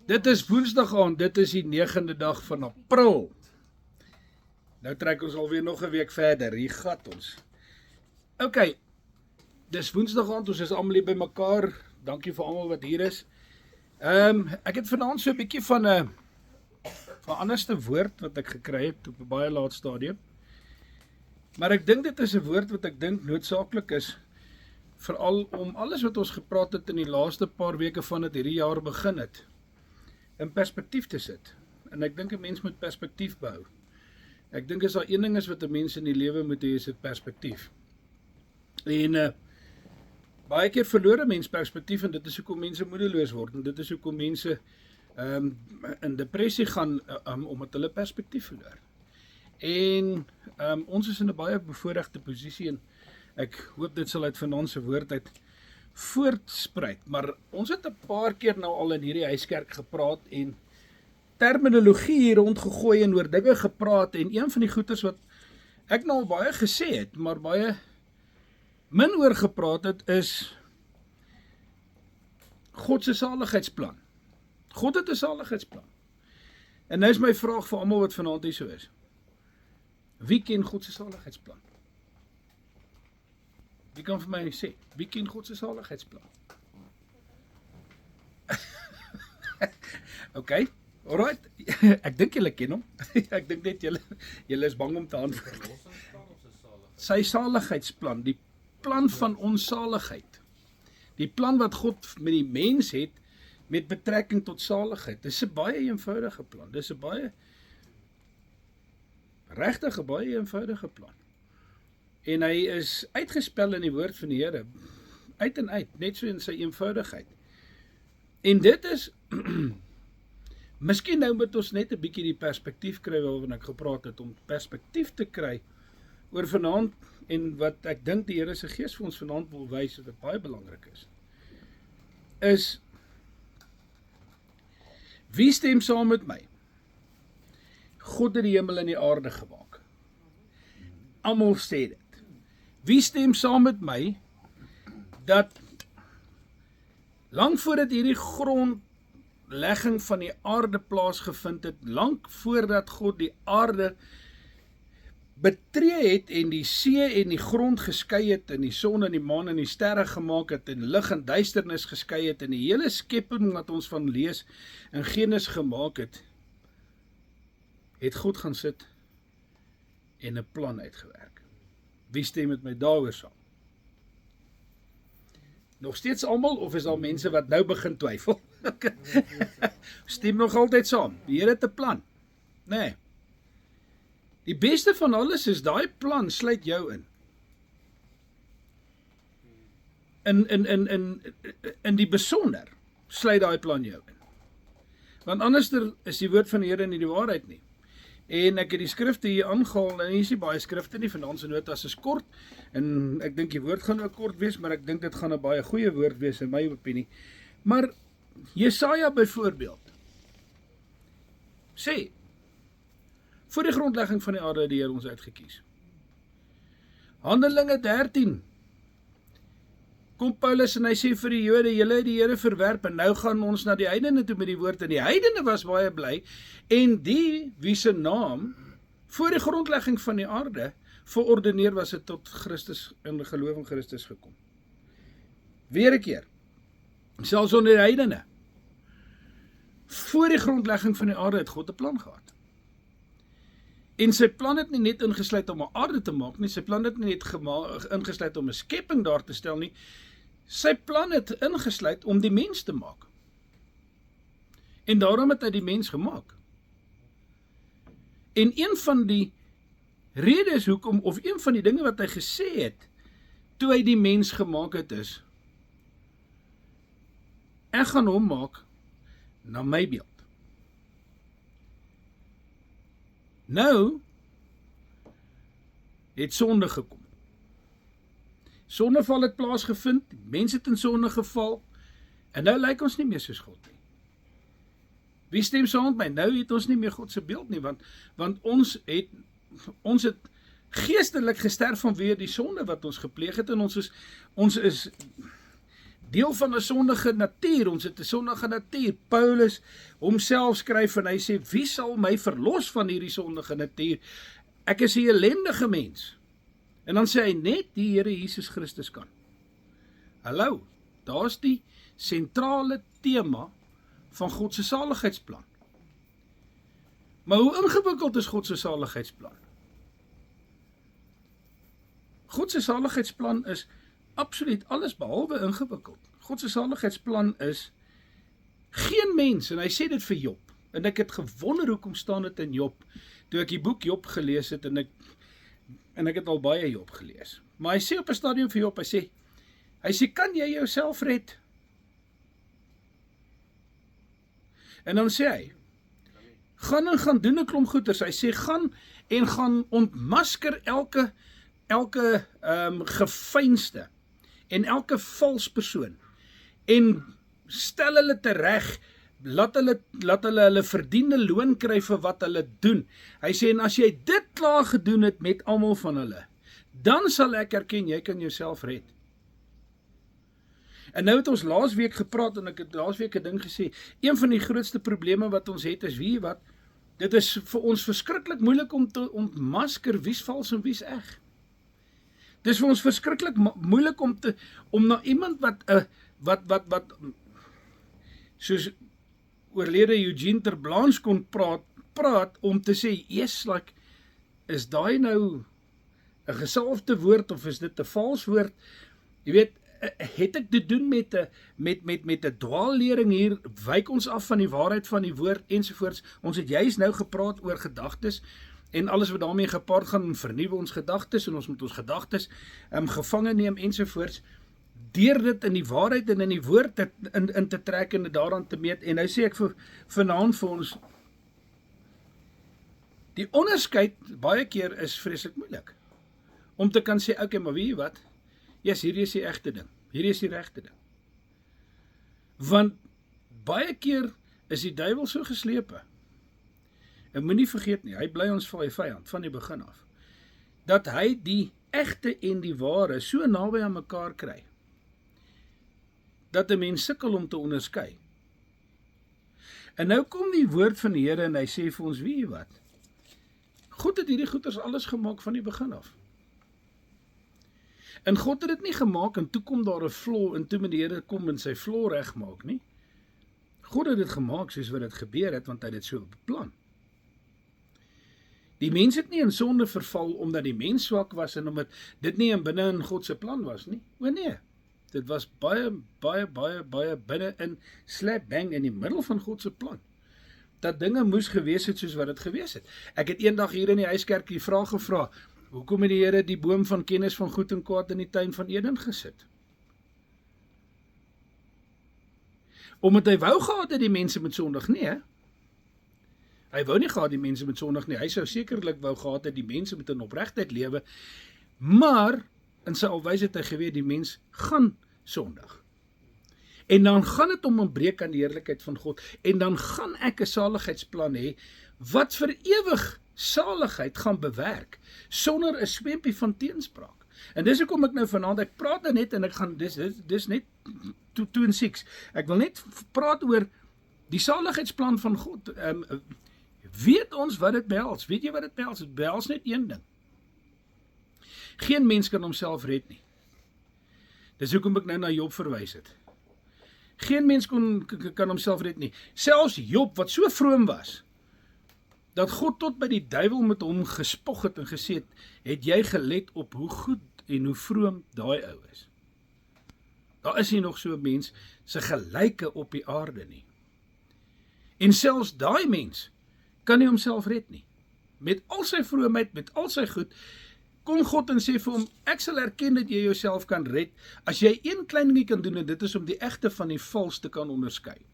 Dit is Woensdag aand, dit is die 9de dag van April. Nou trek ons alweer nog 'n week verder, hier gat ons. Ok, dis Woensdag aand, ons is almal hier by mekaar. Dankie vir almal wat hier is. Ek het vanaand so 'n bietjie van 'n anderste woord wat ek gekry het op 'n baie laat stadium. Maar ek dink dit is 'n woord wat ek dink noodsaaklik is, veral om alles wat ons gepraat het in die laaste paar weke van dit hierdie jaar begin het, in perspektief te sit. En ek dink 'n mens moet perspektief behou. Ek dink as daar een ding is wat 'n mens in die lewe moet hê, is dit perspektief. En baie keer verloor 'n mens perspektief en dit is hoekom mense moedeloos word en dit is hoekom mense in depressie gaan omdat hulle perspektief verloor. En ons is in 'n baie bevoordeelde posisie en ek hoop dit sal uit vanaand se woord uit voortspruit, maar ons het 'n paar keer nou al in hierdie huiskerk gepraat en terminologie hier rondgegooi en oor dinge gepraat en een van die goeters wat ek nou al baie gesê het, maar baie min oor gepraat het, is God se saligheidsplan. God het 'n saligheidsplan. En nou is my vraag vir almal wat vanaand hier so is. Wie ken God se saligheidsplan? Wie kan vir my sê, wie ken God se saligheidsplan? Ok, alright, ek dink julle ken hom. Ek dink net julle is bang om te antwoord. Sy saligheidsplan, die plan van ons saligheid. Die plan wat God met die mens het met betrekking tot saligheid. Dis 'n baie eenvoudige plan. Dis 'n baie regtig 'n baie eenvoudige plan. En hy is uitgespel in die woord van die Here, uit en uit, net so in sy eenvoudigheid. En dit is, miskien nou moet ons net 'n bietjie die perspektief kry waaroor ek gepraat het, om perspektief te kry oor vanaand, en wat ek dink die Here se Gees vir ons vanaand wil wys, wat baie belangrik is, wie stem saam met my? God het die hemel en die aarde gemaak. Almal sê dit. Wie stem saam met my dat lank voordat hierdie grondlegging van die aarde plaasgevind het, lank voordat God die aarde betree het en die see en die grond geskei het en die son en die maan en die sterre gemaak het en lig en duisternis geskei het en die hele skepping wat ons van lees in Genesis gemaak het, het God gaan sit en 'n plan uitgewerk. Wie stem met my daaroor saam? Nog steeds almal, of is daar mense wat nou begin twyfel? Stem nog altyd saam. Die Here het 'n plan. Nee. Die beste van alles is, daai plan sluit jou in. In die besonder sluit daai plan jou in. Want anderster is die woord van die Here nie die waarheid nie. En ek het die skrifte hier aangehaal, en hier is nie baie skrifte nie, vanaand se notas is kort, en ek dink die woord gaan ook kort wees, maar ek dink dit gaan 'n baie goeie woord wees in my opinie. Maar Jesaja byvoorbeeld sê, voor die grondlegging van die aarde het die Here ons uitgekies. Handelinge 13, kom Paulus en hy sê vir die Jode, julle het die Here verwerp en nou gaan ons na die heidene toe met die woord, en die heidene was baie bly, en die wie se naam voor die grondlegging van die aarde verordeneer was, het tot Christus in die geloof in Christus gekom. Weer 'n keer, selfs onder die heidene, voor die grondlegging van die aarde het God 'n plan gehad. En sy plan het nie net ingesluit om 'n aarde te maak nie, sy plan het nie net ingesluit om 'n skepping daar te stel nie, sy plan het ingesluit om die mens te maak. En daarom het hy die mens gemaak. En een van die redes hoekom, of een van die dinge wat hy gesê het, toe hy die mens gemaak het is, ek gaan hom maak na my beeld. Nou het sonde gekom. Sondeval het plaasgevind, mense het in sonde geval, en nou lyk ons nie meer soos God nie. Wie stem saam met my? Nou het ons nie meer God se beeld nie, want ons het geestelik gesterf vanweë die sonde wat ons gepleeg het, en ons is deel van 'n sondige natuur, ons het 'n sondige natuur. Paulus homself skryf en hy sê, wie sal my verlos van hierdie sondige natuur? Ek is 'n ellendige mens. En dan sê hy, net die Here Jesus Christus kan. Hallo, daar's die sentrale tema van God se saligheidsplan. Maar hoe ingewikkeld is God se saligheidsplan? God se saligheidsplan is absoluut alles behalwe ingewikkeld. God se saligheidsplan is geen mens, en hy sê dit vir Job, en ek het gewonder hoekom staan dit in Job, toe ek die boek Job gelees het, en ek het al baie Job gelees. Maar hy sê op 'n stadium vir Job, hy sê, kan jy jouself red? En dan sê hy, gaan doen 'n klomp goeders. Hy sê, gaan ontmasker elke geveinsde en elke vals persoon en stel hulle tereg, laat hulle verdiende loon kry vir wat hulle doen. Hy sê, en as jy dit klaar gedoen het met almal van hulle, dan sal ek erken, jy kan jouself red. En nou het ons laasweek gepraat, en ek het laasweek 'n ding gesê, een van die grootste probleme wat ons het is, weet jy wat, dit is vir ons verskriklik moeilik om te ontmasker wie's vals en wie's eg. Dit is vir ons verskriklik moeilik om na iemand wat soos oorlede Eugene Terblanche kon praat om te sê, yes, like, is daai nou 'n gesalfde woord of is dit 'n vals woord? Jy weet, het ek te doen met 'n dwaallering hier, wyk ons af van die waarheid van die woord ensovoorts. Ons het juis nou gepraat oor gedagtes en alles wat daarmee gepaard gaan, vernuwe ons gedagtes en ons moet ons gedagtes gevange neem ensovoorts, deur dit in die waarheid en in die woord in te trek en dit daaraan te meet. En nou sê ek vanaand vir ons, die onderskeid baie keer is vreeslik moeilik, om te kan sê, okay, maar weet jy wat, yes, hierdie is die egte ding, hierdie is die regte ding. Want baie keer is die duiwel so geslepe, en moenie vergeet nie, hy bly ons vyand van die begin af, dat hy die egte en die ware so naby aan mekaar kry, dat 'n mens sukkel om te onderskei. En nou kom die woord van die Here en hy sê vir ons, weet jy wat, God het hierdie goeders alles gemaak van die begin af. En God het dit nie gemaak en toe kom daar 'n flaw en toe moet die Here kom en sy flaw regmaak nie. God het dit gemaak soos wat dit gebeur het, want hy het dit so beplan. Die mens het nie in sonde verval omdat die mens swak was en omdat dit nie binne in God se plan was nie. O nee, dit was baie binne in slap bang in die middel van God se plan. Dat dinge moes gewees het soos wat dit gewees het. Ek het eendag hier in die huiskerk die vraag gevra, hoekom het die Here die boom van kennis van goed en kwaad in die tuin van Eden gesit? Omdat hy wou gehad het die mense met sondig nie, hè? Hy wou nie gehad die mense met sondig nie, hy sou sekerlik wou gehad het die mense met 'n opregtheid lewe, maar in sy alwysheid het hy geweet die mens gaan sondig. En dan gaan dit om 'n breek aan die heerlikheid van God, en dan gaan ek 'n saligheidsplan hê, wat vir ewig saligheid gaan bewerk, sonder 'n swempie van teenspraak. En dis hoekom ek nou vanaand, ek praat nou net, en ek gaan, dis net 2 en 6, ek wil net praat oor die saligheidsplan van God. Weet ons wat dit behels? Weet jy wat dit behels? Dit behels net een ding. Geen mens kan homself red nie. Dis hoekom ek nou na Job verwys het. Geen mens kan homself red nie. Selfs Job, wat so vroom was, dat God tot by die duiwel met hom gespog het en gesê het jy gelet op hoe goed en hoe vroom daai ou is. Daar is nie nog so 'n mens se gelyke op die aarde nie. En selfs daai mens kan nie homself red nie. Met al sy vroomheid, met al sy goed, kom God en sê vir hom, ek sal erken dat jy jouself kan red, as jy een klein ding kan doen, en dit is om die egte van die vals te kan onderskei.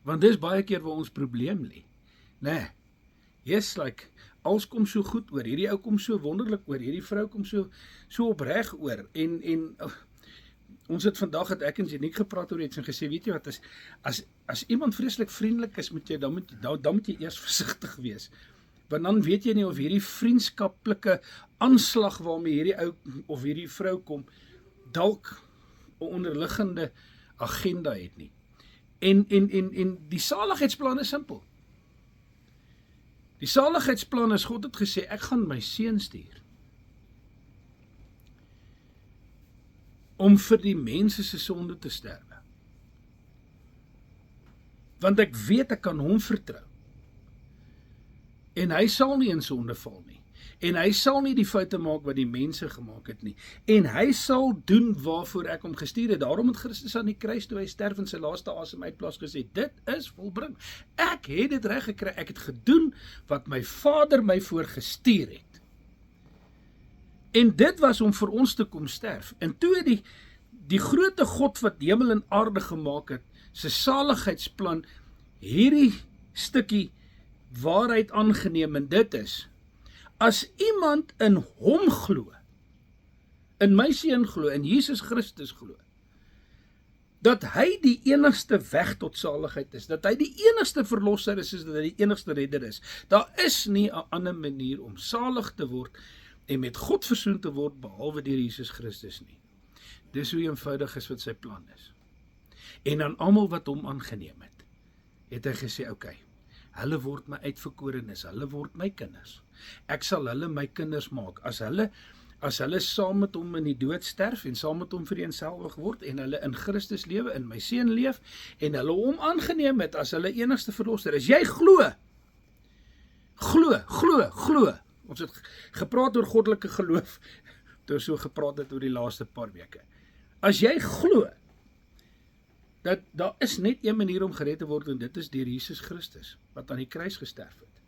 Want dis baie keer waar ons probleem lê. Nee, yes, like, alles kom so goed oor, hierdie ou kom so wonderlik oor, hierdie vrou kom so opreg oor, en ons het vandag het ek en Janiek gepraat oor iets en gesê, weet jy wat, as iemand vreeslik vriendelik is met jou, dan moet jy eers versigtig wees. Want dan weet jy nie of hierdie vriendskaplike aanslag waarmee hierdie ou of hierdie vrou kom, dalk onderliggende agenda het nie. En die saligheidsplan is simpel. Die saligheidsplan is, God het gesê, ek gaan my seun stuur om vir die mense se sonde te sterwe. Want ek weet ek kan hom vertrou. En hy sal nie in sonde val nie. En hy sal nie die foute maak wat die mense gemaak het nie. En hy sal doen waarvoor ek hom gestuur het. Daarom het Christus aan die kruis toe hy sterf en sy laaste asem uitblaas gesê, dit is volbring. Ek het dit reg gekry. Ek het gedoen wat my Vader my voorgestuur het. En dit was om vir ons te kom sterf. En toe die groote God wat hemel en aarde gemaak het, sy saligheidsplan, hierdie stukkie waarheid aangeneem, en dit is, as iemand in hom glo, in my seun glo, in Jesus Christus glo, dat hy die enigste weg tot saligheid is, dat hy die enigste verlosser is, dat hy die enigste redder is. Daar is nie 'n ander manier om salig te word en met God versoen te word, behalwe deur Jesus Christus nie. Dis hoe eenvoudig is wat sy plan is. En aan almal wat hom aangeneem het hy gesê, okay, hulle word my uitverkorenes, hulle word my kinders. Ek sal hulle my kinders maak, as hulle saam met hom in die dood sterf, en saam met hom vereenselwig word, en hulle in Christus lewe, in my seun leef, en hulle hom aangeneem het, as hulle enigste verlosser is. Jy glo. Ons het gepraat oor goddelike geloof, toe so gepraat het oor die laaste paar weke. As jy glo, dat daar is net een manier om gered te word, en dit is deur Jesus Christus, wat aan die kruis gesterf het,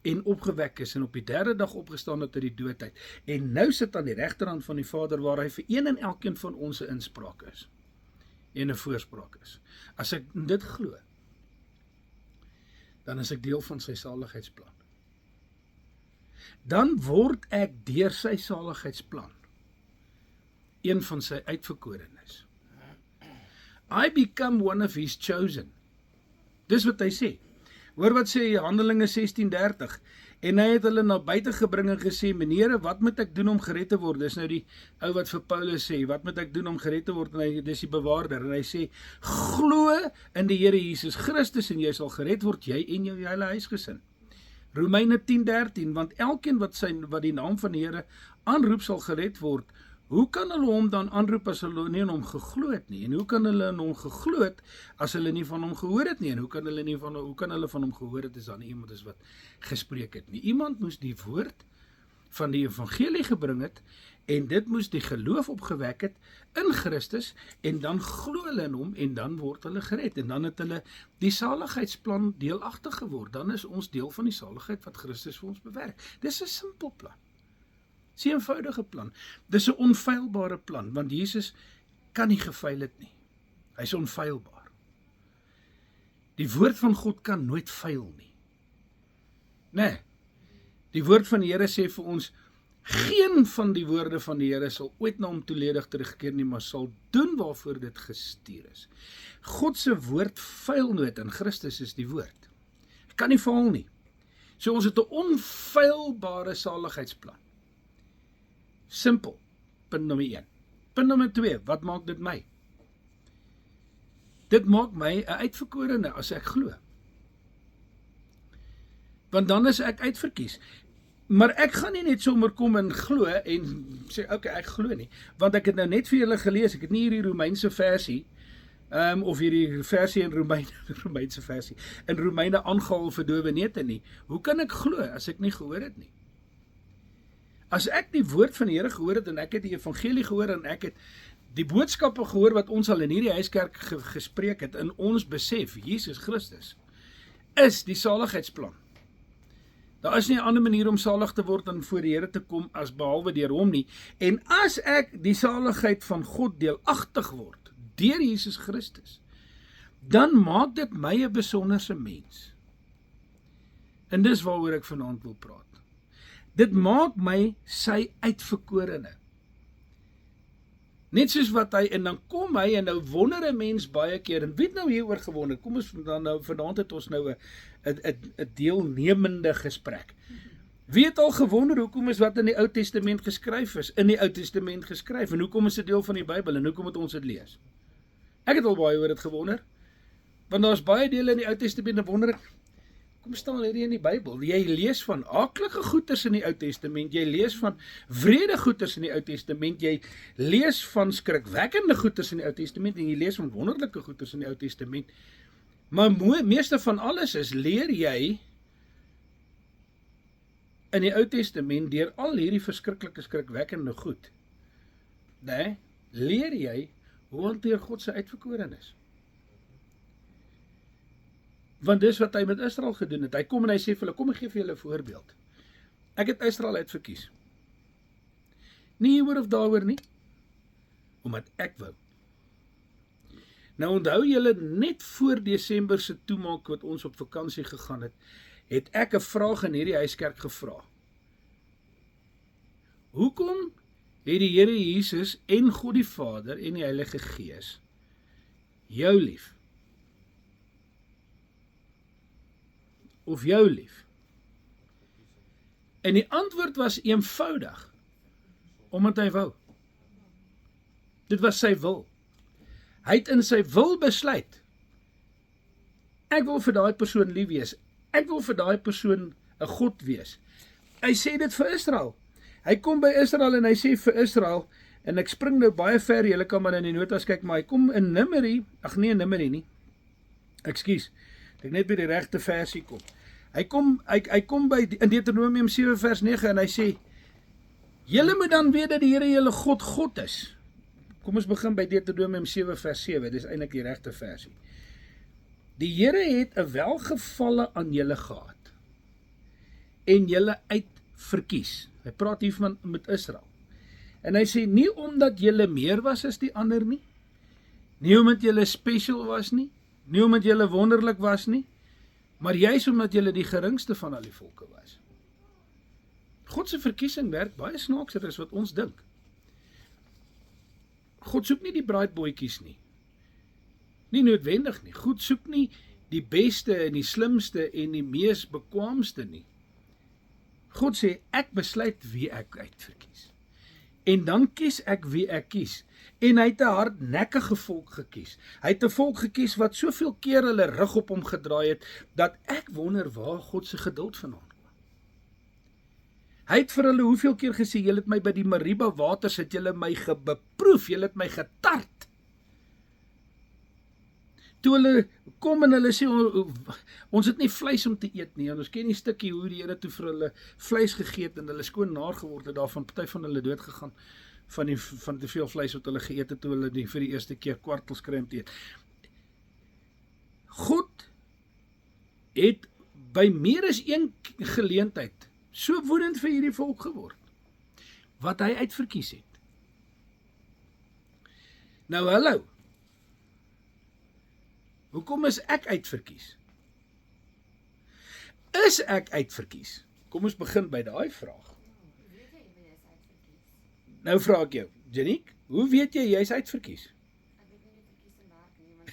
en opgewek is, en op die 3de dag opgestaan het uit die dood uit, en nou sit aan die regterhand van die Vader, waar hy vir een en elkeen van ons 'n inspraak is, en 'n voorspraak is. As ek dit glo, dan is ek deel van sy saligheidsplan. Dan word ek deur sy saligheidsplan een van sy uitverkorenes. I become one of his chosen. Dis wat hy sê. Hoor wat sê Handelinge 16:30. En hy het hulle na buite gebring en gesê, menere, wat moet ek doen om gered te word? Dis nou die ou wat vir Paulus sê, wat moet ek doen om gered te word? En hy, dis die bewaarder. En hy sê, glo in die Here Jesus Christus en jy sal gered word, jy en jou hele huisgesin. Romeine 10:13, want elkeen wat die naam van die Here aanroep sal gered word. Hoe kan hulle hom dan aanroep as hulle nie in hom geglo het nie? En hoe kan hulle in hom geglo het as hulle nie van hom gehoor het nie? En hoe kan hulle van hom gehoor het as dan iemand is wat gespreek het nie? Iemand moes die woord van die evangelie gebring het, en dit moes die geloof opgewek het in Christus, en dan glo hulle in hom, en dan word hulle gered, en dan het hulle die saligheidsplan deelagtig geword. Dan is ons deel van die saligheid wat Christus vir ons bewerk. Dis 'n simpel plan. Dis 'n eenvoudige plan. Dis 'n onfeilbare plan, want Jesus kan nie gefeil het nie. Hy's onfeilbaar. Die woord van God kan nooit feil nie. Nee. Die woord van die Here sê vir ons, geen van die woorde van die Here sal ooit na hom toeledig terugkeer nie, maar sal doen waarvoor dit gestuur is. God se woord feil nooit, en Christus is die woord. Hy kan nie faal nie. So ons het 'n onfeilbare saligheidsplan. Simpel, punt nommer 1. Punt nommer 2, wat maak dit my? Dit maak my 'n uitverkorene as ek glo. Want dan is ek uitverkies. Maar ek gaan nie net sommer kom en glo en sê, okay, ek glo nie. Want ek het nou net vir julle gelees, ek het nie hierdie Romeinse versie, of hierdie versie in Romeinse versie, in Romeine aangehaal vir dowe neute nie. Hoe kan ek glo as ek nie gehoor het nie? As ek die woord van die Here gehoor het, en ek het die evangelie gehoor, en ek het die boodskappe gehoor wat ons al in hierdie huiskerk gespreek het, in ons besef, Jesus Christus, is die saligheidsplan. Daar is nie 'n ander manier om salig te word en voor die Here te kom as behalwe deur hom nie. En as ek die saligheid van God deelagtig word, deur Jesus Christus, dan maak dit my 'n besonderse mens. En dis waaroor ek vanaand wil praat. Dit maak my sy uitverkorene. Net soos wat hy, en dan kom hy, en nou wonder 'n mens baie keer, en weet nou hieroor gewonder, kom ons dan nou, vanaand het ons nou 'n deelnemende gesprek. Wie het al gewonder hoekom is wat in die Ou Testament geskryf is, in die Ou Testament geskryf, en hoekom is dit deel van die Bybel, en hoekom moet ons dit lees? Ek het al baie oor dit gewonder, want daar is baie dele in die Ou Testament, en wonder ek, kom staan hierdie in die Bybel? Jy lees van aaklige goeters in die Ou Testament, jy lees van wrede goeters in die Ou Testament, jy lees van skrikwekkende goeters in die Ou Testament, en jy lees van wonderlike goeters in die Ou Testament, maar meeste van alles is, leer jy in die Ou Testament, deur al hierdie verskriklike skrikwekkende goed, nee, leer jy hoe hanteer God se uitverkorenes. Want dis wat hy met Israel gedoen het. Hy kom en hy sê vir hulle, kom ek gee vir julle 'n voorbeeld. Ek het Israel uitverkies. Nie hieroor of daaroor nie, omdat ek wou. Nou onthou julle, net voor Desember se toemaak wat ons op vakansie gegaan het ek 'n vraag in hierdie huiskerk gevra. Hoekom het die Here Jesus en God die Vader en die Heilige Gees jou lief? Of jou lief? En die antwoord was eenvoudig, omdat hy wou. Dit was sy wil. Hy het in sy wil besluit, ek wil vir daai persoon lief wees, ek wil vir daai persoon 'n God wees. Hy sê dit vir Israel. Hy kom by Israel en hy sê vir Israel, en ek spring nou baie ver, julle kan maar in die notas kyk, maar hy kom in Numeri, in Numeri nie, ekskuus, ek net by die regte versie kom. Hy kom by, in Deuteronomium 7 vers 9, en hy sê, julle moet dan weet dat die Here julle God is. Kom ons begin by Deuteronomium 7 vers 7, dis eintlik die regte versie. Die Here het 'n welgevalle aan julle gehad, en julle uitverkies. Hy praat hier met Israel. En hy sê, nie omdat julle meer was as die ander nie, nie omdat julle special was nie, nie omdat julle wonderlik was nie, maar juis omdat julle die geringste van al die volke was. God se verkiesing werk baie snaakser as wat ons dink. God soek nie die braaitbootjies nie. Nie noodwendig nie. God soek nie die beste en die slimste en die mees bekwaamste nie. God sê, ek besluit wie ek uitverkies. En dan kies ek wie ek kies. En hy het 'n hardnekkige volk gekies. Hy het 'n volk gekies wat soveel keer hulle rug op hom gedraai het, dat ek wonder waar God se geduld vandaan kom. Hy het vir hulle hoeveel keer gesê, julle het my by die Meriba waters, het julle my beproef, julle het my getart. Toe hulle kom en hulle sê, ons het nie vleis om te eet nie, en ons ken die stukkie hoe die Here toe vir hulle vleis gegee het, en hulle skoon naar geword het, daarvan party van hulle dood gegaan, van te veel vleis wat hulle geëet het, toe hulle vir die eerste keer kwartels kry om te eet. God het by meer as een geleentheid so woedend vir hierdie volk geword, wat hy uitverkies het. Nou hallo, hoekom is ek uitverkies? Is ek uitverkies? Kom ons begin by daai vraag. Nou vra ek jou, Janiek, hoe weet jy jy's uitverkies? Ek weet nie die verkiesing werk nie, want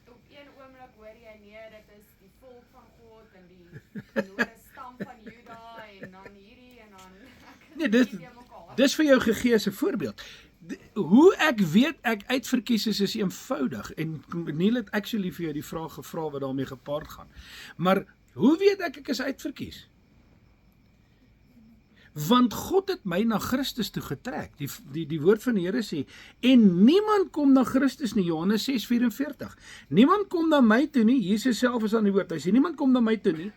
op een oomblik hoor jy, nee, dit is die volk van God en die stam van Juda en dan hierdie en dan Nee, dis vir jou gegee as 'n voorbeeld. Hoe ek weet ek uitverkies is eenvoudig, en Neil het actually vir jou die vraag gevra wat daarmee gepaard gaan. Maar hoe weet ek is uitverkies? Want God het my na Christus toe getrek. Die woord van die Here sê, en niemand kom na Christus nie, Johannes 6:44. Niemand kom na my toe nie, Jesus self is aan die woord, hy sê, niemand kom na my toe nie,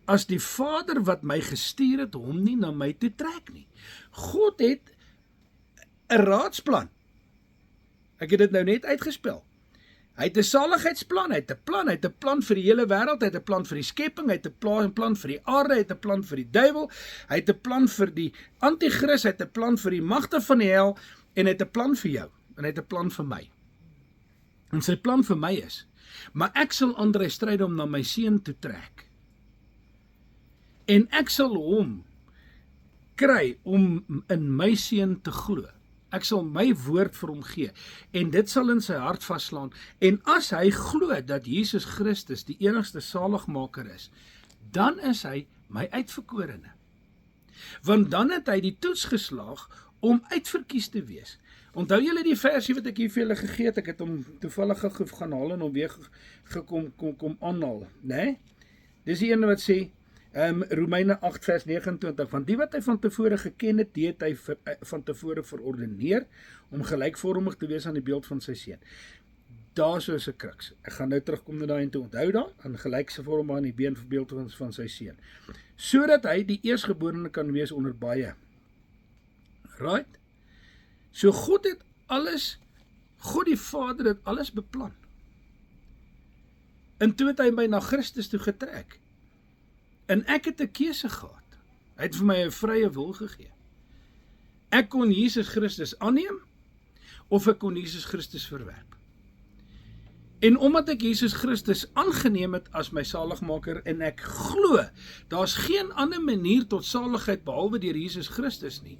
as die Vader wat my gestuur het, hom nie na my toe trek nie. God het 'n raadsplan. Ek het dit nou net uitgespel. Hy het 'n saligheidsplan, hy het 'n plan vir die hele wêreld, hy het 'n plan vir die skepping, hy het 'n plan vir die aarde, hy het 'n plan vir die duiwel, hy het 'n plan vir die anti-kris, hy het 'n plan vir die magte van die hel, en hy het 'n plan vir jou, en hy het 'n plan vir my. En sy plan vir my is, maar ek sal André Strydom na my seun toe trek. En ek sal hom kry om in my seun te glo. Ek sal my woord vir hom gee en dit sal in sy hart vaslaan. En as hy glo dat Jesus Christus die enigste saligmaker is, dan is hy my uitverkorene. Want dan het hy die toets geslaag om uitverkies te wees. Onthou julle die versie wat ek hier vir julle gegee het? Ek het hom toevallig gaan haal en hom weer kom aanhaal, né? Dis die ene wat sê Romeine 8 vers 29, want die wat hy van tevore geken het, die het hy van tevore verordeneer om gelykvormig te wees aan die beeld van sy seun. Daar so is 'n kruks. Ek gaan nou terugkom na daai en toe onthou daar, aan gelykse vorm aan die beeld van sy seun. Sodat hy die eerstgeborene kan wees onder baie. Right? So God die Vader het alles beplan. En toe het hy my na Christus toe getrek. En ek het 'n keuse gehad. Hy het vir my 'n vrye wil gegee. Ek kon Jesus Christus aanneem, of ek kon Jesus Christus verwerp. En omdat ek Jesus Christus aangeneem het as my saligmaker, en ek glo, daar's geen ander manier tot saligheid behalwe deur Jesus Christus nie,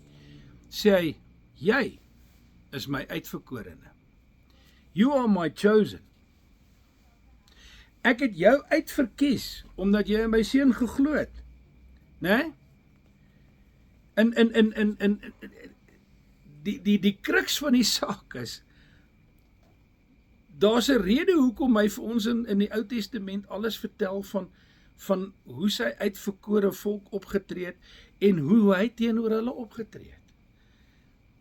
sê hy, jy is my uitverkorene. You are my chosen. Ek het jou uitverkies, omdat jy in my seun geglo het. Né? En die kruks van die saak is, daar's 'n rede hoekom hy vir ons in die Ou Testament alles vertel van hoe sy uitverkore volk opgetree het, en hoe hy teenoor hulle opgetree het.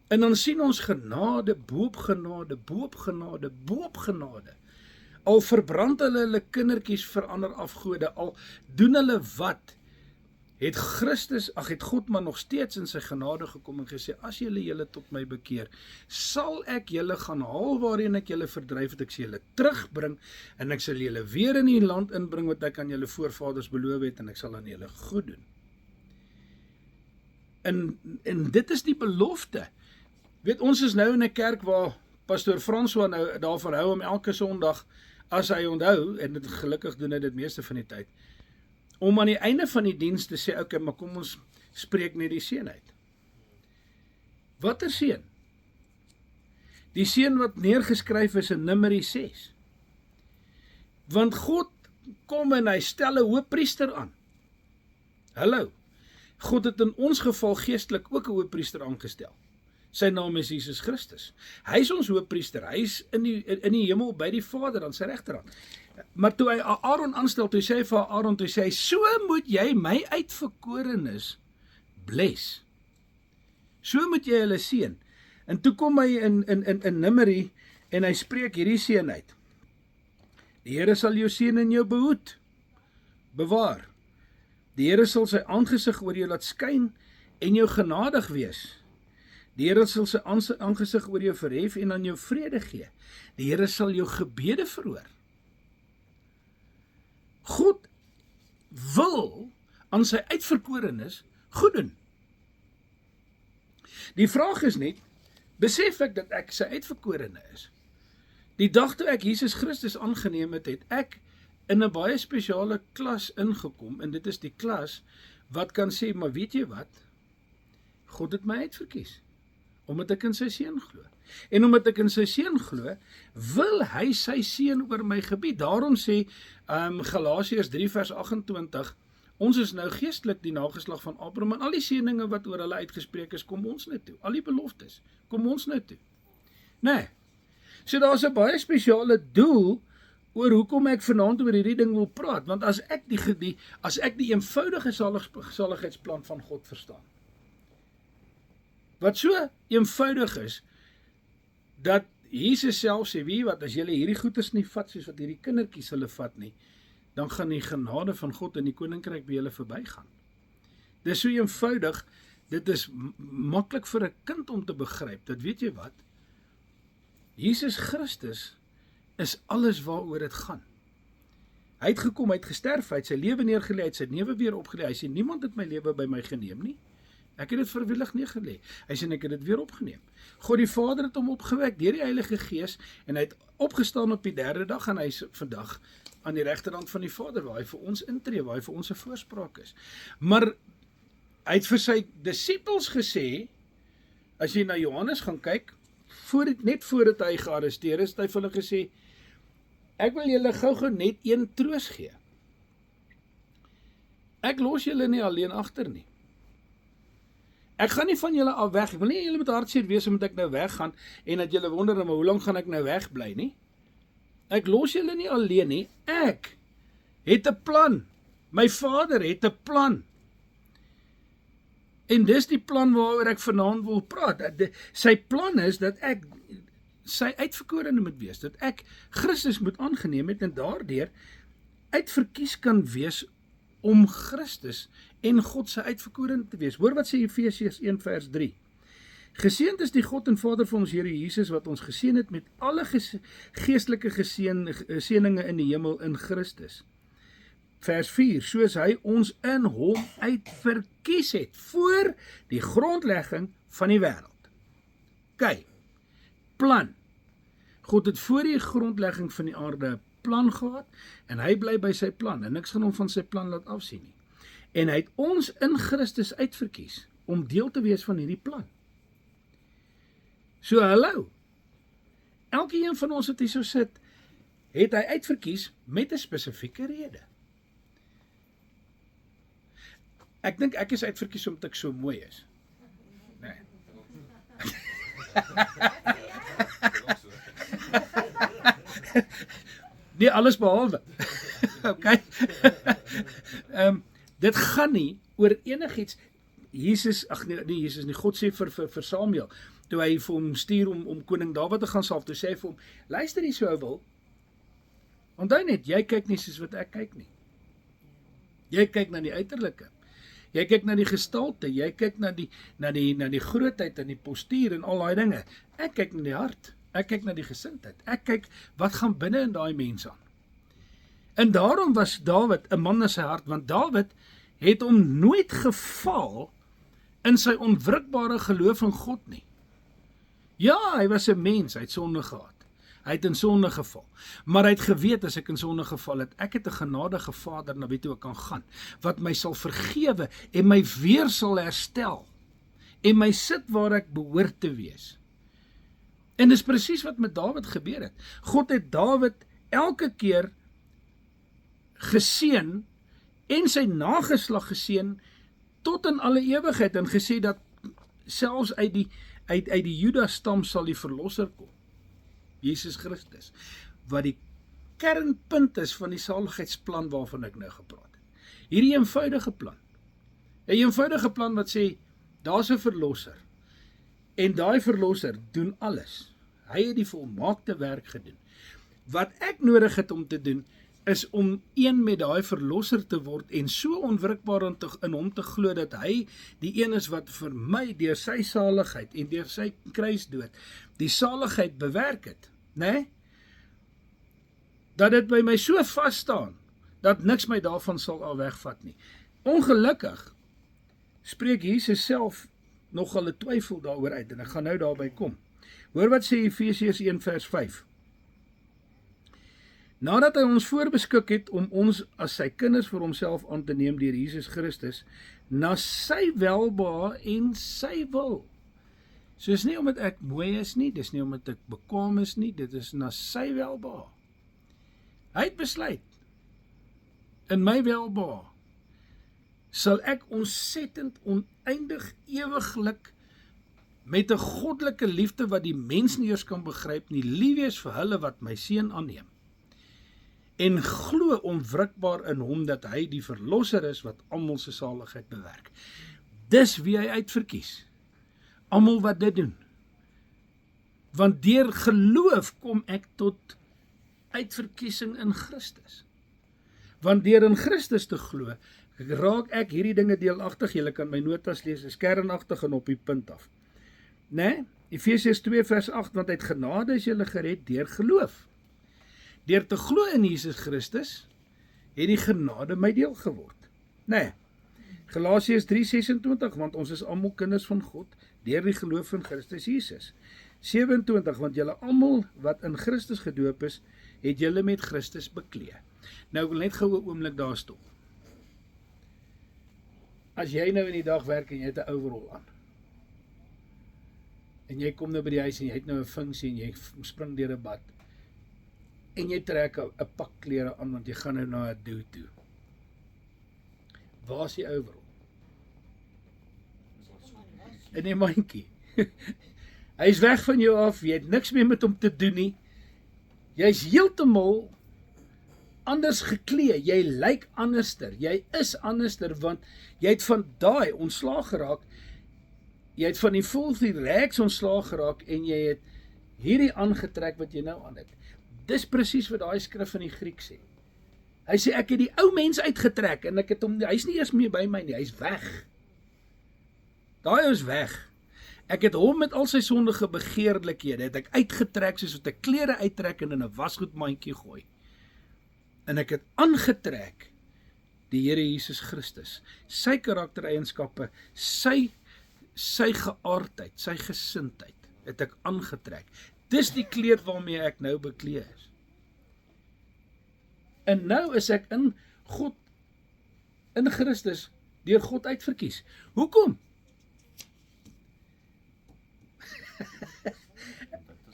En dan sien ons genade, boop genade, boop genade, boop genade. Al verbrand hulle kindertjies vir ander afgode, al doen hulle wat, het God maar nog steeds in sy genade gekom en gesê, as julle tot my bekeer, sal ek julle gaan haal waarin ek julle verdryf het, ek sal julle terugbring, en ek sal julle weer in die land inbring wat ek aan julle voorvaders beloof het, en ek sal aan julle goed doen. En dit is die belofte. Weet, ons is nou in 'n kerk waar Pastor François nou daarvan hou om elke Sondag, as hy onthou, en dit gelukkig doen hy dit meeste van die tyd, om aan die einde van die diens te sê, okay, maar kom ons spreek net die seën uit. Watter seën? Die seën wat neergeskryf is in Numeri 6. Want God kom en hy stel 'n hoëpriester aan. Hallo. God het in ons geval geestelik ook 'n hoëpriester aangestel. Sy naam is Jesus Christus. Hy is ons hoëpriester. Hy is in die hemel by die Vader aan sy regterhand. Maar toe hy Aaron aanstel, toe sê hy vir Aaron, toe sê hy, so moet jy my uitverkorenes bless. So moet jy hulle seën. En toe kom hy in Numeri en hy spreek hierdie seën uit. Die Here sal jou seën en jou bewaar. Die Here sal sy aangesig oor jou laat skyn en jou genadig wees. Die Here sal sy aangesig oor jou verhef en aan jou vrede gee. Die Here sal jou gebede verhoor. God wil aan sy uitverkorenes goed doen. Die vraag is net, besef ek dat ek sy uitverkorene is? Die dag toe ek Jesus Christus aangeneem het, het ek in 'n baie spesiale klas ingekom, en dit is die klas wat kan sê, maar weet jy wat? God het my uitverkies, omdat ek in sy seun glo. En omdat ek in sy seun glo, wil hy sy seën oor my gebied. Daarom sê Galasiërs 3 vers 28, ons is nou geestelik die nageslag van Abraham, en al die seëninge wat oor hulle uitgespreek is, kom ons nou toe. Al die beloftes, kom ons nou toe. Nee. So daar's 'n baie spesiale doel oor hoekom ek vanaand oor hierdie ding wil praat, want as ek die eenvoudige saligheidsplan van God verstaan, wat so eenvoudig is, dat Jesus self sê, wie wat, as julle hierdie goeders nie vat, soos wat hierdie kindertjies hulle vat nie, dan gaan die genade van God in die koninkryk by julle verbygaan. Dit is so eenvoudig, dit is maklik vir 'n kind om te begryp, dat weet jy wat, Jesus Christus is alles waaroor dit gaan. Hy het gekom, hy het gesterf, hy het sy lewe neergelê, hy het sy lewe weer opgelê, hy sê, niemand het my lewe by my geneem nie, ek het dit vrywillig neergelê, hy sê, ek het dit weer opgeneem. God die Vader het hom opgewek deur die Heilige Gees, en hy het opgestaan op die 3de dag, en hy is vandag aan die regterhand van die Vader, waar hy vir ons intree, waar hy vir ons 'n voorspraak is. Maar hy het vir sy disippels gesê, As jy na Johannes gaan kyk, net voordat hy gearresteer is, het hy vir hulle gesê, ek wil julle gou net een troos gee. Ek los julle nie alleen agter nie. Ek gaan nie van julle af weg, ek wil nie julle met hartseer wees omdat ek nou weggaan, en dat julle wonder, maar hoe lang gaan ek nou wegbly nie? Ek los julle nie alleen nie, ek het 'n plan. My Vader het 'n plan. En dis die plan waaroor ek vanaand wil praat. Sy plan is dat ek sy uitverkorene moet wees, dat ek Christus moet aangeneem het en daardeur uitverkies kan wees om Christus en God se uitverkorene te wees. Hoor wat sê Efesiërs 1 vers 3. Geseënd is die God en Vader van ons Here Jesus wat ons geseën het met alle geestelike seëninge in die hemel in Christus. Vers 4, soos hy ons in hom uitverkies het voor die grondlegging van die wêreld. Kyk, plan. God het voor die grondlegging van die aarde 'n plan gehad en hy bly by sy plan en niks gaan hom van sy plan laat afsien nie. En hy het ons in Christus uitverkies om deel te wees van hierdie plan. So hallo. Elkeen van ons wat hier so sit, het hy uitverkies met 'n spesifieke rede. Ek dink ek is uitverkies omdat ek so mooi is. Nee. Nee, alles behalwe. Okay. Dit gaan nie oor enigiets. Jesus, Jesus nie, God sê vir Samuel, toe hy vir hom stuur om koning Dawid te gaan salf, toe sê hy vir hom, luister jy so wil, onthou net, jy kyk nie soos wat ek kyk nie. Jy kyk na die uiterlike. Jy kyk na die gestalte, jy kyk na die grootheid en die postuur en al daai dinge. Ek kyk na die hart, ek kyk na die gesindheid, ek kyk wat gaan binne in daai mens aan. En daarom was Dawid 'n man na sy hart, want Dawid het hom nooit gefaal in sy onwrikbare geloof in God nie. Ja, hy was 'n mens, hy het sonde gehad. Hy het in sonde geval. Maar hy het geweet, as ek in sonde geval het, ek het 'n genadige Vader na wie toe ek kan gaan, wat my sal vergewe en my weer sal herstel en my sit waar ek behoort te wees. En dis presies wat met Dawid gebeur het. God het Dawid elke keer geseën en sy nageslag geseën tot in alle ewigheid en gesê dat selfs uit die Juda stam sal die verlosser kom. Jesus Christus, wat die kernpunt is van die saligheidsplan waarvan ek nou gepraat het. Hierdie eenvoudige plan. 'n Eenvoudige plan wat sê, daar's 'n verlosser. En daai verlosser doen alles. Hy het die volmaakte werk gedoen. Wat ek nodig het om te doen, is om een met daai verlosser te word en so onwrikbaar in hom te glo dat hy die een is wat vir my deur sy saligheid en deur sy kruisdood die saligheid bewerk het, né? Dat dit by my so vas staan dat niks my daarvan sal al wegvat nie. Ongelukkig spreek Jesus self nogal 'n twyfel daaroor uit en ek gaan nou daarby kom. Hoor wat sê Efesiërs 1 vers 5. Nadat hy ons voorbeskik het om ons as sy kinders vir homself aan te neem deur Jesus Christus, na sy welbehae en sy wil. So is nie omdat ek mooi is nie, dis nie omdat ek bekwam is nie, dit is na sy welbehae. Hy het besluit, in my welbehae sal ek ontsettend oneindig ewiglik met 'n goddelike liefde wat die mens nie eers kan begryp nie, lief wees vir hulle wat my seun aanneem. En glo onwrikbaar in hom dat hy die verlosser is wat almal se saligheid bewerk. Dis wie hy uitverkies. Almal wat dit doen. Want deur geloof kom ek tot uitverkiesing in Christus. Want deur in Christus te glo, raak ek hierdie dinge deelagtig. Julle kan my notas lees, is kernagtig en op die punt af. Né? Efesiërs 2 vers 8, want uit genade is julle gered deur geloof. Deur te glo in Jesus Christus, het die genade my deel geword. Nee, Galasiërs 3:26, want ons is almal kinders van God, deur die geloof in Christus Jesus. 27, want julle almal wat in Christus gedoop is, het julle met Christus beklee. Nou, ek wil net gou 'n oomblik daar stop. As jy nou in die dag werk en jy het 'n overall aan, En jy kom nou by die huis en jy het nou 'n funksie en jy spring deur 'n bad. En jy trek 'n pak klere aan want jy gaan nou na 'n do toe. Waar is die overall? In die mandjie. Hy is weg van jou af, jy het niks meer met hom te doen nie. Jy's heeltemal anders geklee, jy lyk anderster, jy is anderster want jy het van daai ontslaag geraak. Jy het van die filthy rags ontslaag geraak en jy het hierdie aangetrek wat jy nou aan het. Dis presies wat daai skrif in die Griek sê. Hy sê ek het die ou mens uitgetrek en ek het hom, hy's nie eers meer by my nie, hy's weg. Daai is weg. Ek het hom met al sy sondige begeerlikhede, het ek uitgetrek soos wat ek klere uittrek en in 'n wasgoedmandjie gooi. En ek het aangetrek die Here Jesus Christus, sy karaktereienskappe, sy geaardheid, sy gesindheid, het ek aangetrek. Dis die kleed waarmee ek nou bekleed is. En nou is ek in God, in Christus, deur God uitverkies. Hoekom?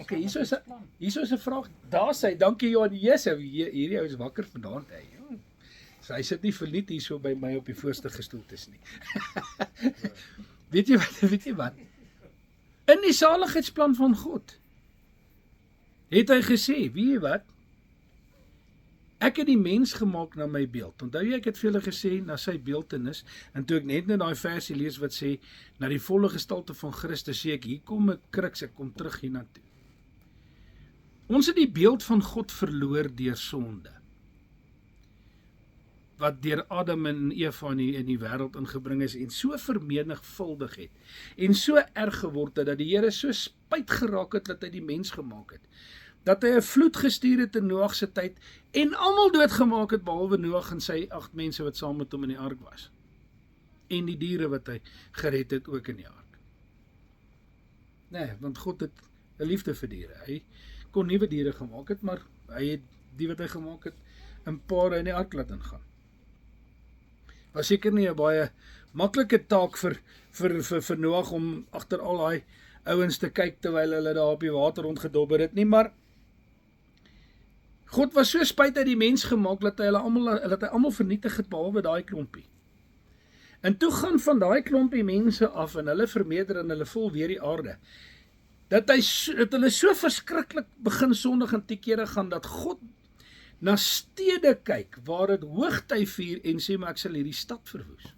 Okay, hier is 'n vraag. Daar sê, dankie Johan Jesu, hierdie ou is wakker vanaand. So hy sit nie verniet hier so by my op die voorste gestoeltes nie. Weet jy wat? In die saligheidsplan van God het hy gesê, weet jy wat? Ek het die mens gemaak na my beeld. Onthou jy, ek het vir julle gesê, na sy beeltenis, en toe ek net nou daai versie lees wat sê, na die volle gestalte van Christus, sê ek, hier kom 'n kruks, ek kom terug hiernatoe. Ons het die beeld van God verloor deur sonde, wat deur Adam en Eva in die wêreld ingebring is, en so vermenigvuldig het, en so erg geword het, dat die Here so spyt geraak het, dat hy die mens gemaak het, dat hy 'n vloed gestuur het in Noag se tyd, en almal doodgemaak het, behalwe Noag en sy 8 mense wat saam met hom in die ark was, en die diere wat hy gered het ook in die ark. Nee, want God het 'n liefde vir diere, hy kon nuwe diere gemaak het, maar hy het die wat hy gemaak het, 'n paar in die ark laat ingaan. Was seker nie 'n baie maklike taak vir Noag om agter al daai ouens te kyk terwyl hulle daar op die water rondgedobber het nie, maar God was so spyt uit die mens gemaak dat hy almal vernietig het behalwe daai klompie. En toe gaan van daai klompie mense af en hulle vermeerder en hulle vul weer die aarde. Dat hulle so verskriklik begin sondig en te kere gaan dat God na stede kyk waar dit hoogtyd vier en sê maar ek sal hierdie stad verwoes.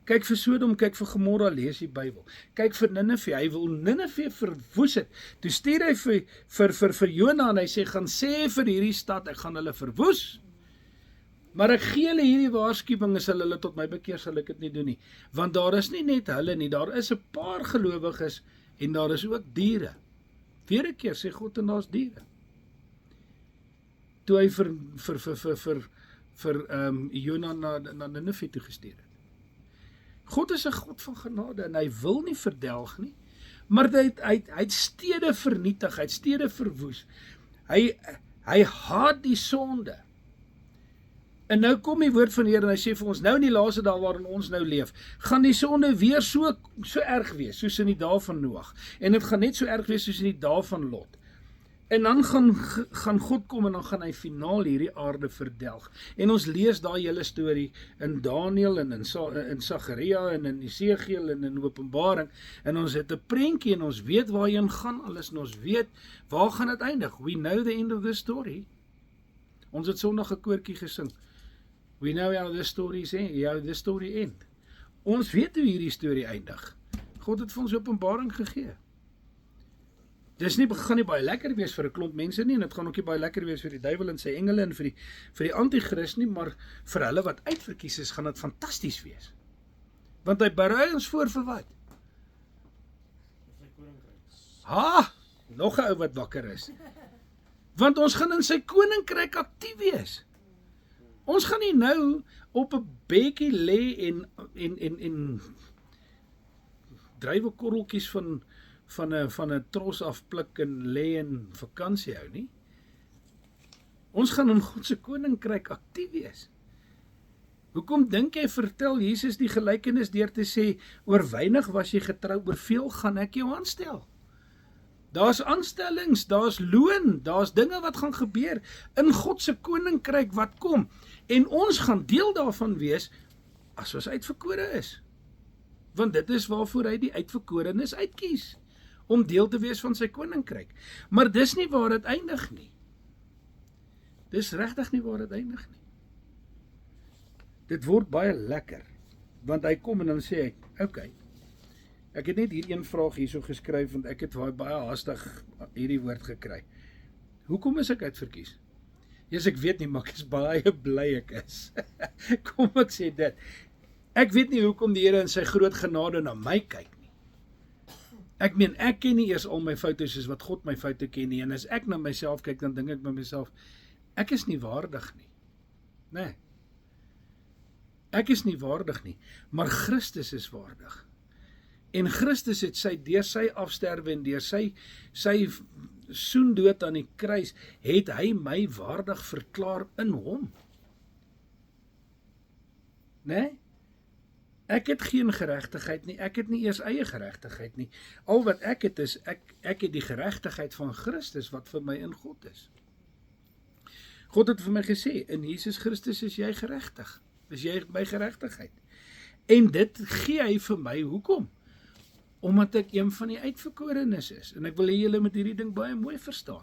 Kyk vir Sodom, kyk vir Gomorra, lees die Bybel. Kyk vir Ninive, hy wil Ninive verwoes het. Toe stuur hy vir Jona en hy sê, gaan sê vir hierdie stad, ek gaan hulle verwoes. Maar ek gee hulle hierdie waarskuwing, as hulle tot my bekeer, sal ek dit nie doen nie. Want daar is nie net hulle nie, daar is 'n paar gelowiges en daar is ook diere. Weer 'n keer sê God en daar's diere. Toe hy vir Jona na Ninive toe gestuur het. God is 'n God van genade en hy wil nie verdelg nie, maar hy het stede vernietig, hy het stede verwoes. Hy haat die sonde. En nou kom die woord van die Here en hy sê vir ons, nou in die laaste dae waarin ons nou leef, gaan die sonde weer so erg wees, soos in die dae van Noag. En dit gaan net so erg wees soos in die dae van Lot. En dan gaan God kom en dan gaan hy finaal hierdie aarde verdelg. En ons lees daai hele storie in Daniël en in Sagaria en in Esegiel en in Openbaring. En ons het 'n prentjie en ons weet waarheen gaan alles en ons weet waar gaan dit eindig. We know the end of the story. Ons het Sondag 'n koortjie gesing. We know how this story end. Ons weet hoe hierdie storie eindig. God het vir ons Openbaring gegee. Dis gaan nie baie lekker wees vir 'n klomp mense nie, en dit gaan ook nie baie lekker wees vir die duiwel en sy engele en vir die anti-kris nie, maar vir hulle wat uitverkies is, gaan dit fantasties wees. Want hy berei ons voor vir wat? Nog 'n ou wat wakker is. Want ons gaan in sy koninkryk aktief wees. Ons gaan nie nou op 'n bedjie lê en druiwekorreltjies van 'n tros afpluk en lê en vakansie hou nie. Ons gaan in God se koninkryk aktief wees. Hoekom dink jy vertel Jesus die gelykenis deur te sê, oor weinig was jy getrou, oor veel gaan ek jou aanstel? Daar's aanstellings, daar's loon, daar's dinge wat gaan gebeur in God se koninkryk wat kom. En ons gaan deel daarvan wees as ons uitverkore is. Want dit is waarvoor hy die uitverkorenes uitkies, om deel te wees van sy koninkryk. Maar dis nie waar dit eindig nie. Dis regtig nie waar dit eindig nie. Dit word baie lekker, want hy kom en dan sê hy, okay, ek het net hier een vraag hierso geskryf, want ek het baie haastig hierdie woord gekry. Hoekom is ek uitverkies? Yes, ek weet nie, maar ek is baie bly ek is. Kom ek sê dit. Ek weet nie hoekom die Here in sy groot genade na my kyk nie. Ek meen, ek ken nie eers al my foute soos wat God my foute ken nie, en as ek na myself kyk, dan dink ek by myself, ek is nie waardig nie. Nee. Ek is nie waardig nie, maar Christus is waardig. En Christus het deur sy afsterwe en deur sy soendood aan die kruis, het hy my waardig verklaar in hom. Nee? Ek het geen geregtigheid nie, ek het nie eers eie geregtigheid nie. Al wat ek het is, ek het die geregtigheid van Christus wat vir my in God is. God het vir my gesê, in Jesus Christus is jy geregtig. Is jy my geregtigheid. En dit gee hy vir my, hoekom? Omdat ek een van die uitverkorenes is. En ek wil hê julle met hierdie ding baie mooi verstaan.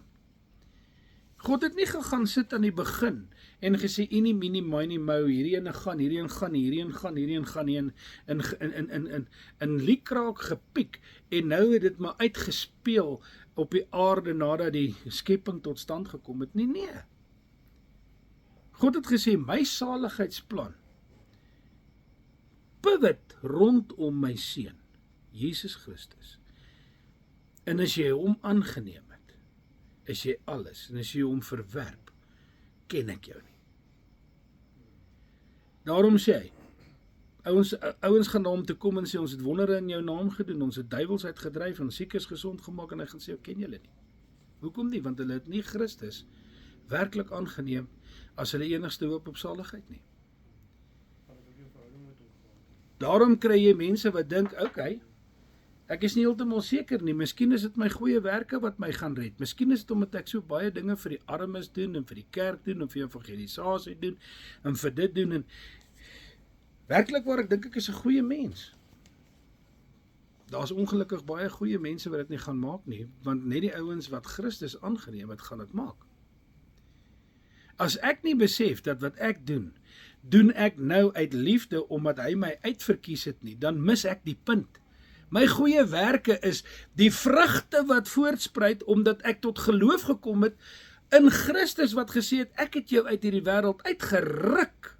God het nie gegaan sit aan die begin en gesê, enie, mini, mini, mou, hierdie ene gaan, hierdie een gaan, hierdie een gaan, hierdie een gaan, in liekraak gepiek, en nou het dit maar uitgespeel op die aarde, nadat die skepping tot stand gekom het. Nee. God het gesê, my saligheidsplan pivot rondom my seun, Jesus Christus. En as jy hom aangeneem het, is jy alles, en as jy hom verwerp, ken ek jou nie. Daarom sê hy, ouens gaan na hom toe kom en sê, ons het wondere in jou naam gedoen, ons het duiwels uitgedryf, en siekes gesond gemaak, en hy gaan sê, ek ken julle nie. Hoekom nie? Want hulle het nie Christus werklik aangeneem, as hulle enigste hoop op saligheid nie. Daarom kry jy mense wat dink, okay, ek is nie heeltemal seker nie, miskien is dit my goeie werke wat my gaan red, miskien is dit omdat ek so baie dinge vir die armes doen, en vir die kerk doen, en vir evangelisasie doen, en vir dit doen, en werklik waar ek dink ek is 'n goeie mens. Daar's ongelukkig baie goeie mense wat dit nie gaan maak nie, want net die ouens wat Christus aangeneem het, gaan dit maak. As ek nie besef dat wat ek doen ek nou uit liefde, omdat hy my uitverkies het nie, dan mis ek die punt. My goeie werke is die vrugte wat voortspruit, omdat ek tot geloof gekom het in Christus wat gesê het, ek het jou uit hierdie wêreld uitgeruk.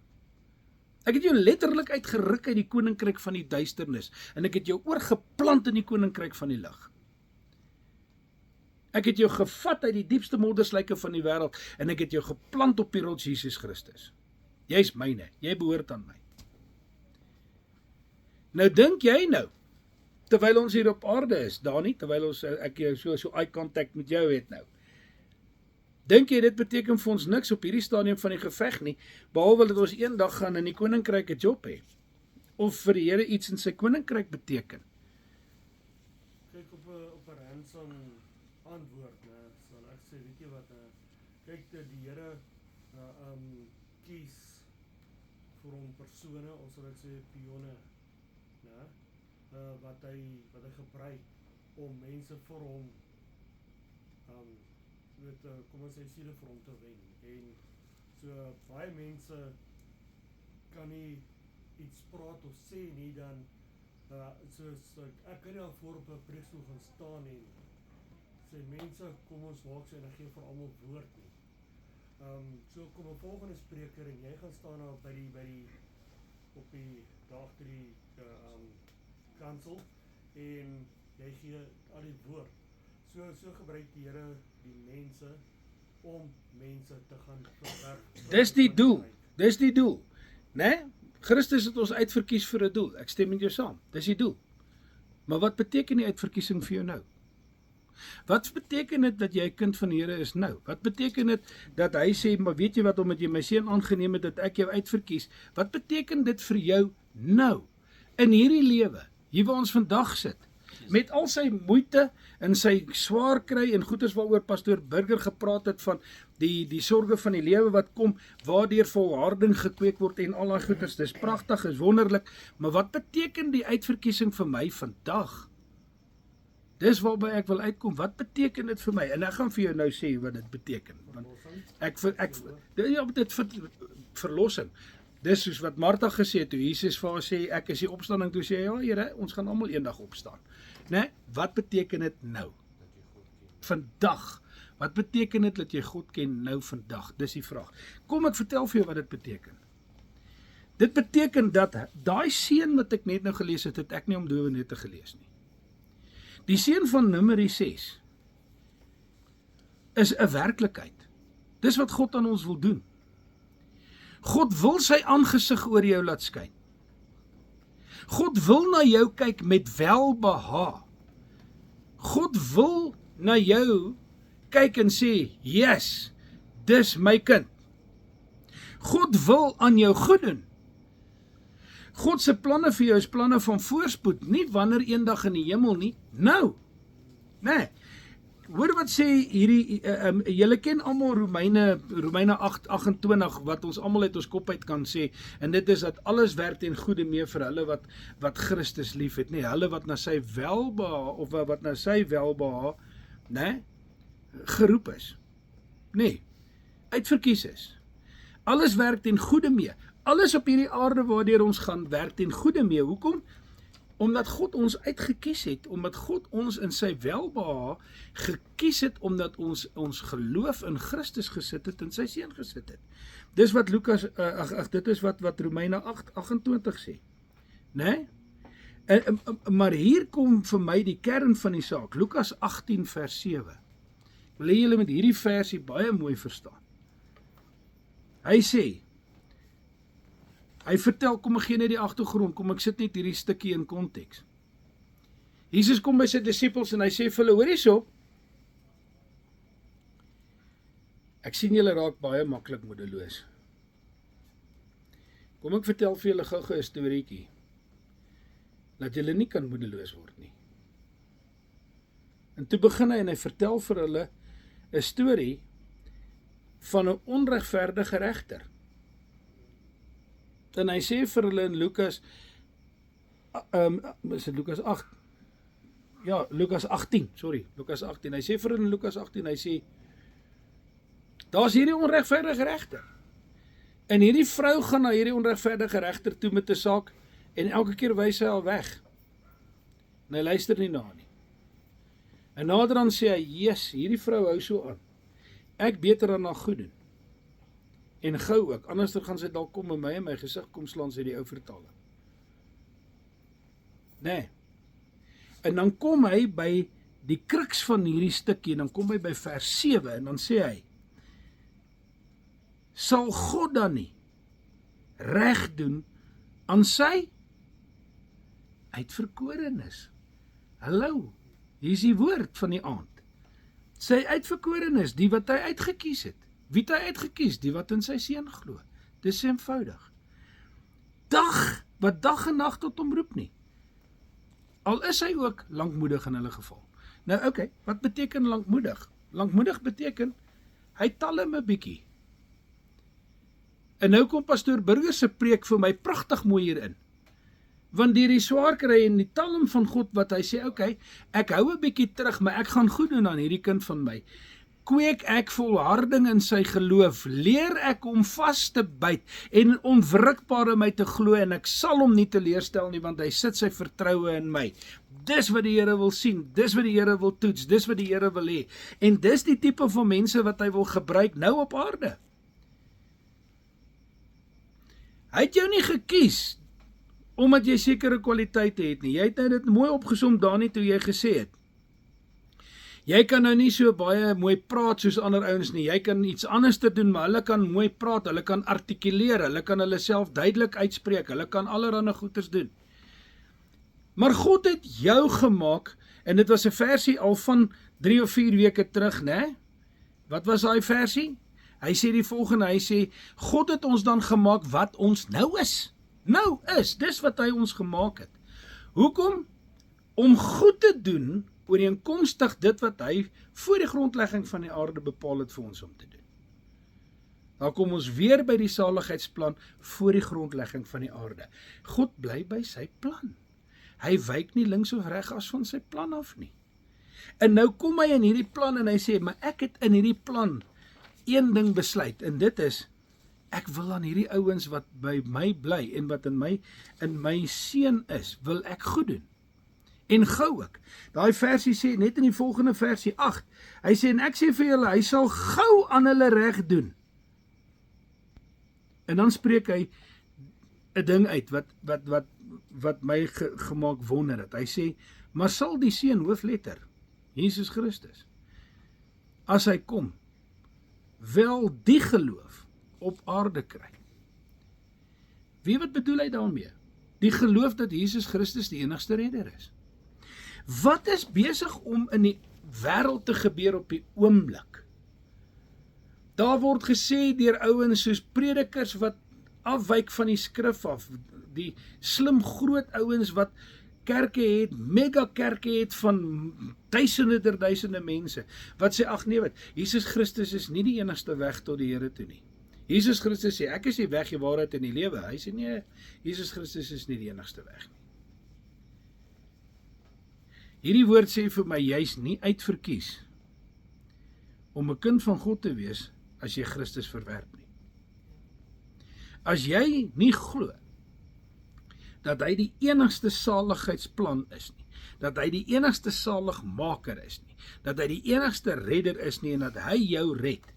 Ek het jou letterlik uitgeruk uit die koninkryk van die duisternis, en ek het jou oorgeplant in die koninkryk van die lig. Ek het jou gevat uit die diepste moddersluike van die wêreld, en ek het jou geplant op die rots Jesus Christus. Jy is myne, jy behoort aan my. Nou dink jy nou, terwyl ons hier op aarde is, Dani, terwyl ek so eye contact met jou het nou, dink jy dit beteken vir ons niks op hierdie stadium van die geveg nie, behalwe dat ons eendag gaan in die koninkryk 'n job hê, of vir die Here iets in sy koninkryk beteken? Kyk op 'n hands-on antwoord, sal ek sê, weet jy wat, kyk, die Here kies vir hom persone, ons sal dit sê pionne, wat hy gebruik om mense vir hom, kom ons sê siele vir hom te wen. En so baie mense kan nie iets praat of sê nie, dan ek kan nie al voor op 'n preekstoel gaan staan en sê mense, kom ons maak so, en ek gee vir almal woord nie. So kom 'n volgende spreker en jy gaan staan daar op die dag agter die kansel, en jy gee al die woord. So gebruik die Here die mense om mense te gaan verwerf. Dis die doel, né? Christus het ons uitverkies vir 'n doel. Ek stem met jou saam. Dis die doel. Maar wat beteken die uitverkiesing vir jou nou? Wat beteken dit dat jy 'n kind van die Here is nou? Wat beteken dit dat hy sê, maar weet jy wat, omdat jy my seun aangeneem het, dat ek jou uitverkies? Wat beteken dit vir jou nou? In hierdie lewe, hier waar ons vandag sit, met al sy moeite en sy swaar kry en goeders waaroor pastoor Burger gepraat het van die sorge van die lewe wat kom, waardeur volharding gekweek word en al daai goeders, dis pragtig, is wonderlik, maar wat beteken die uitverkiesing vir my vandag? Dis waarby ek wil uitkom, wat beteken dit vir my? En ek gaan vir jou nou sê wat dit beteken, want verlossing. Dis soos wat Martha gesê het, toe Jesus vir haar sê, ek is die opstanding, toe sê, ja Here, ons gaan almal eendag opstaan. Nee, wat beteken dit nou? Vandag. Wat beteken dit dat jy God ken nou vandag? Dis die vraag. Kom ek vertel vir jou wat dit beteken. Dit beteken dat daai seën wat ek net nou gelees het, het ek nie om dowe net te gelees nie. Die seën van Numeri 6 is 'n werklikheid. Dis wat God aan ons wil doen. God wil sy aangesig oor jou laat skyn. God wil na jou kyk met welbehaag. God wil na jou kyk en sê, yes, dis my kind. God wil aan jou goed doen. God se planne vir jou is planne van voorspoed, nie wanneer eendag in die hemel nie, nou. Nee. Hoor wat sê hierdie, julle ken almal Romeine 8:28, wat ons almal uit ons kop uit kan sê, en dit is dat alles werk ten goeie mee vir hulle wat Christus lief het, nie, hulle wat na sy welbehaag, of wat na sy welbehaag, nee, geroep is, nee, uitverkies is. Alles werk ten goeie mee, alles op hierdie aarde waardeur ons gaan, werk ten goeie mee, hoekom? Omdat God ons uitgekies het, omdat God ons in sy welbehaag gekies het, omdat ons geloof in Christus gesit het, en sy seun gesit het. Dis wat dit is wat Romeine 8:28 sê. Nee? Maar hier kom vir my die kern van die saak, Lukas 18 vers 7. Ek wil hê julle met hierdie versie baie mooi verstaan. Hy sê, hy vertel, kom ek gee net die agtergrond, kom ek sit net hierdie stukkie in konteks. Jesus kom by sy disippels en hy sê vir hulle, hoor hierso, ek sien julle raak baie maklik moedeloos. Kom ek vertel vir julle gou 'n storieetjie, dat julle nie kan moedeloos word nie. En toe begin hy en hy vertel vir hulle 'n storie van 'n onregverdige regter. En hy sê vir hulle in Lukas, is dit Lukas 8? Ja, Lukas 18, Lukas 18. Hy sê vir hulle in Lukas 18, hy sê, daar's hierdie onregverdige regter. En hierdie vrou gaan na hierdie onregverdige regter toe met 'n saak, en elke keer wys hy al weg. En hy luister nie na nie. En naderhand sê hy, yes, hierdie vrou hou so aan. Ek beter aan haar goed doen. En gou ook, anders gaan sy dalk kom in my gesig kom slaan, sê die ou vertaling. Nee. En dan kom hy by die kruks van hierdie stukkie, en dan kom hy by vers 7, en dan sê hy, sal God dan nie reg doen aan sy uitverkorenes? Hallo, hier is die woord van die aand. Sy uitverkorenes, die wat hy uitgekies het. Wie het hy uitgekies? Die wat in sy seun glo. Dis eenvoudig. Wat dag en nag tot hom roep nie. Al is hy ook lankmoedig in hulle geval. Nou oké, wat beteken lankmoedig? Lankmoedig beteken, hy talm 'n bietjie. En nou kom pastoor Burger se preek vir my pragtig mooi hierin. Want deur die swaar kry en die talm van God wat hy sê, oké, ek hou 'n bietjie terug, maar ek gaan goed doen aan hierdie kind van my. Kweek ek volharding in sy geloof, leer ek hom vas te byt en onwrikbaar in my te glo, en ek sal hom nie teleurstel nie, want hy sit sy vertroue in my. Dis wat die Here wil sien, dis wat die Here wil toets, dis wat die Here wil hê. En dis die tipe van mense wat hy wil gebruik nou op aarde. Hy het jou nie gekies omdat jy sekere kwaliteite het nie. Jy het nou dit mooi opgesom daarin toe jy gesê het. Jy kan nou nie so baie mooi praat soos ander ouens nie. Jy kan iets anders te doen, maar hulle kan mooi praat, hulle kan artikuleer, hulle kan hulle self duidelik uitspreek, hulle kan allerlei goeders doen. Maar God het jou gemaak, en dit was 'n versie al van 3 of 4 weke terug, né? Wat was daai versie? Hy sê die volgende, hy sê, God het ons dan gemaak wat ons nou is. Nou is, dis wat hy ons gemaak het. Hoekom? Om goed te doen, ooreenkomstig dit wat hy voor die grondlegging van die aarde bepaal het vir ons om te doen. Dan kom ons weer by die saligheidsplan voor die grondlegging van die aarde. God bly by sy plan. Hy wyk nie links of reg as van sy plan af nie. En nou kom hy in hierdie plan en hy sê, maar ek het in hierdie plan een ding besluit, en dit is, ek wil aan hierdie ouens wat by my bly en wat in my seun is, wil ek goed doen. En gou ook. Daai versie sê, net in die volgende versie 8, hy sê, en ek sê vir julle, hy sal gou aan hulle reg doen. En dan spreek hy 'n ding uit, wat my gemaak wonder het. Hy sê, maar sal die seun, hoofletter, Jesus Christus, as hy kom, wel die geloof op aarde kry. Weet wat bedoel hy daarmee? Die geloof dat Jesus Christus die enigste redder is. Wat is besig om in die wêreld te gebeur op die oomblik? Daar word gesê deur ouens soos predikers wat afwyk van die skrif af, die slim groot ouens wat kerke het, mega kerke het van duisende mense, wat sê, ag nee wat, Jesus Christus is nie die enigste weg tot die Here toe nie. Jesus Christus sê, ek is die weg, die waarheid en die lewe. Hy sê nee, Jesus Christus is nie die enigste weg nie. Hierdie woord sê vir my, jy's nie uitverkies om 'n kind van God te wees as jy Christus verwerp nie. As jy nie glo dat hy die enigste saligheidsplan is nie, dat hy die enigste saligmaker is nie, dat hy die enigste redder is nie, en dat hy jou red.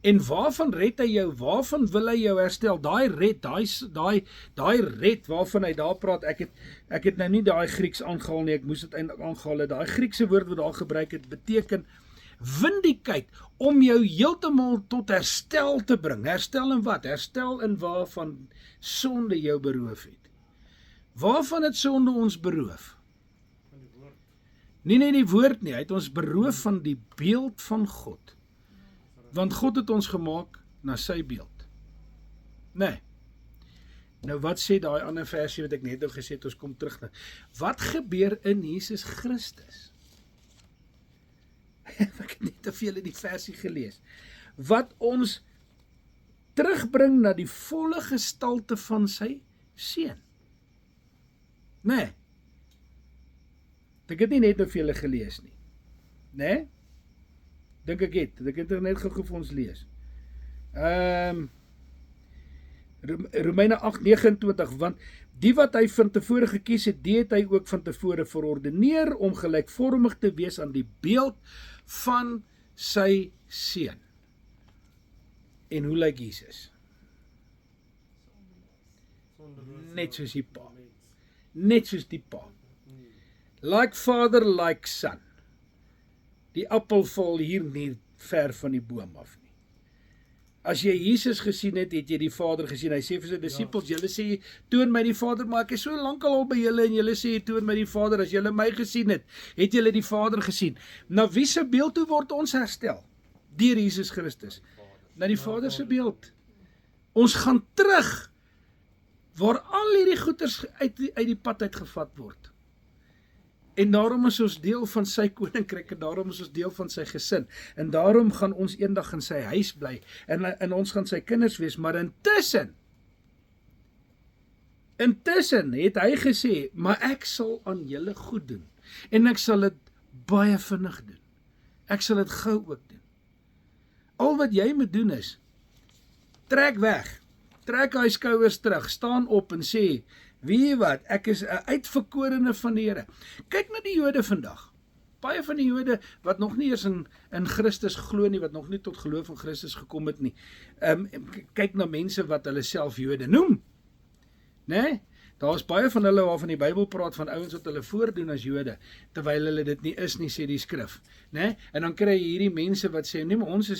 En waarvan red hy jou? Waarvan wil hy jou herstel? Daai red waarvan hy daar praat, ek het nou nie daai Grieks aangehaal nie, ek moes dit eintlik aangehaal het. Daai Griekse woord wat daar gebruik het, beteken vindicate, om jou heeltemal tot herstel te bring. Herstel in wat? Herstel in waarvan sonde jou beroof het. Waarvan het sonde ons beroof? Van die woord. Nie net die woord nie, hy het ons beroof van die beeld van God. Want God het ons gemaak na sy beeld. Nee. Nou wat sê daai ander versie wat ek net nou gesê het, ons kom terug na. Wat gebeur in Jesus Christus? Ek het net te veel in die versie gelees. Wat ons terugbring na die volle gestalte van sy seun. Nee. Ek het nie net te veel gelees nie. Nee? Dink ek het net gou vir ons lees. Romeine 8:29, want die wat hy van tevore gekies het, die het hy ook van tevore verordeneer om gelykvormig te wees aan die beeld van sy seun. En hoe lyk Jesus? Net soos die pa. Net soos die pa. Like father, like son. Die appel val hier nie ver van die boom af nie. As jy Jesus gesien het, het jy die Vader gesien. Hy sê vir sy disippels, julle sê, toon my die Vader, maar ek is so lankal al by julle, en julle sê, toon my die Vader. As julle my gesien het julle die Vader gesien. Na wie se beeld toe word ons herstel? Deur Jesus Christus. Na die Vader se beeld. Ons gaan terug, waar al hierdie goeders uit die pad uitgevat word. En daarom is ons deel van sy koninkryk, en daarom is ons deel van sy gesin, en daarom gaan ons eendag in sy huis bly, en ons gaan sy kinders wees, maar intussen het hy gesê, maar ek sal aan julle goed doen, en ek sal dit baie vinnig doen, ek sal dit gou ook doen. Al wat jy moet doen is, trek weg, trek hy skouers terug, staan op en sê, weet jy wat, ek is 'n uitverkorene van die Here. Kyk na die Jode vandag. Baie van die Jode wat nog nie eers in Christus glo nie, wat nog nie tot geloof in Christus gekom het nie. Kyk na mense wat hulle self Jode noem. Né? Daar is baie van hulle waarvan die Bybel praat van ouens wat hulle voordoen as Jode, terwyl hulle dit nie is nie, sê die skrif. Né? En dan kry jy hierdie mense wat sê, nee, maar ons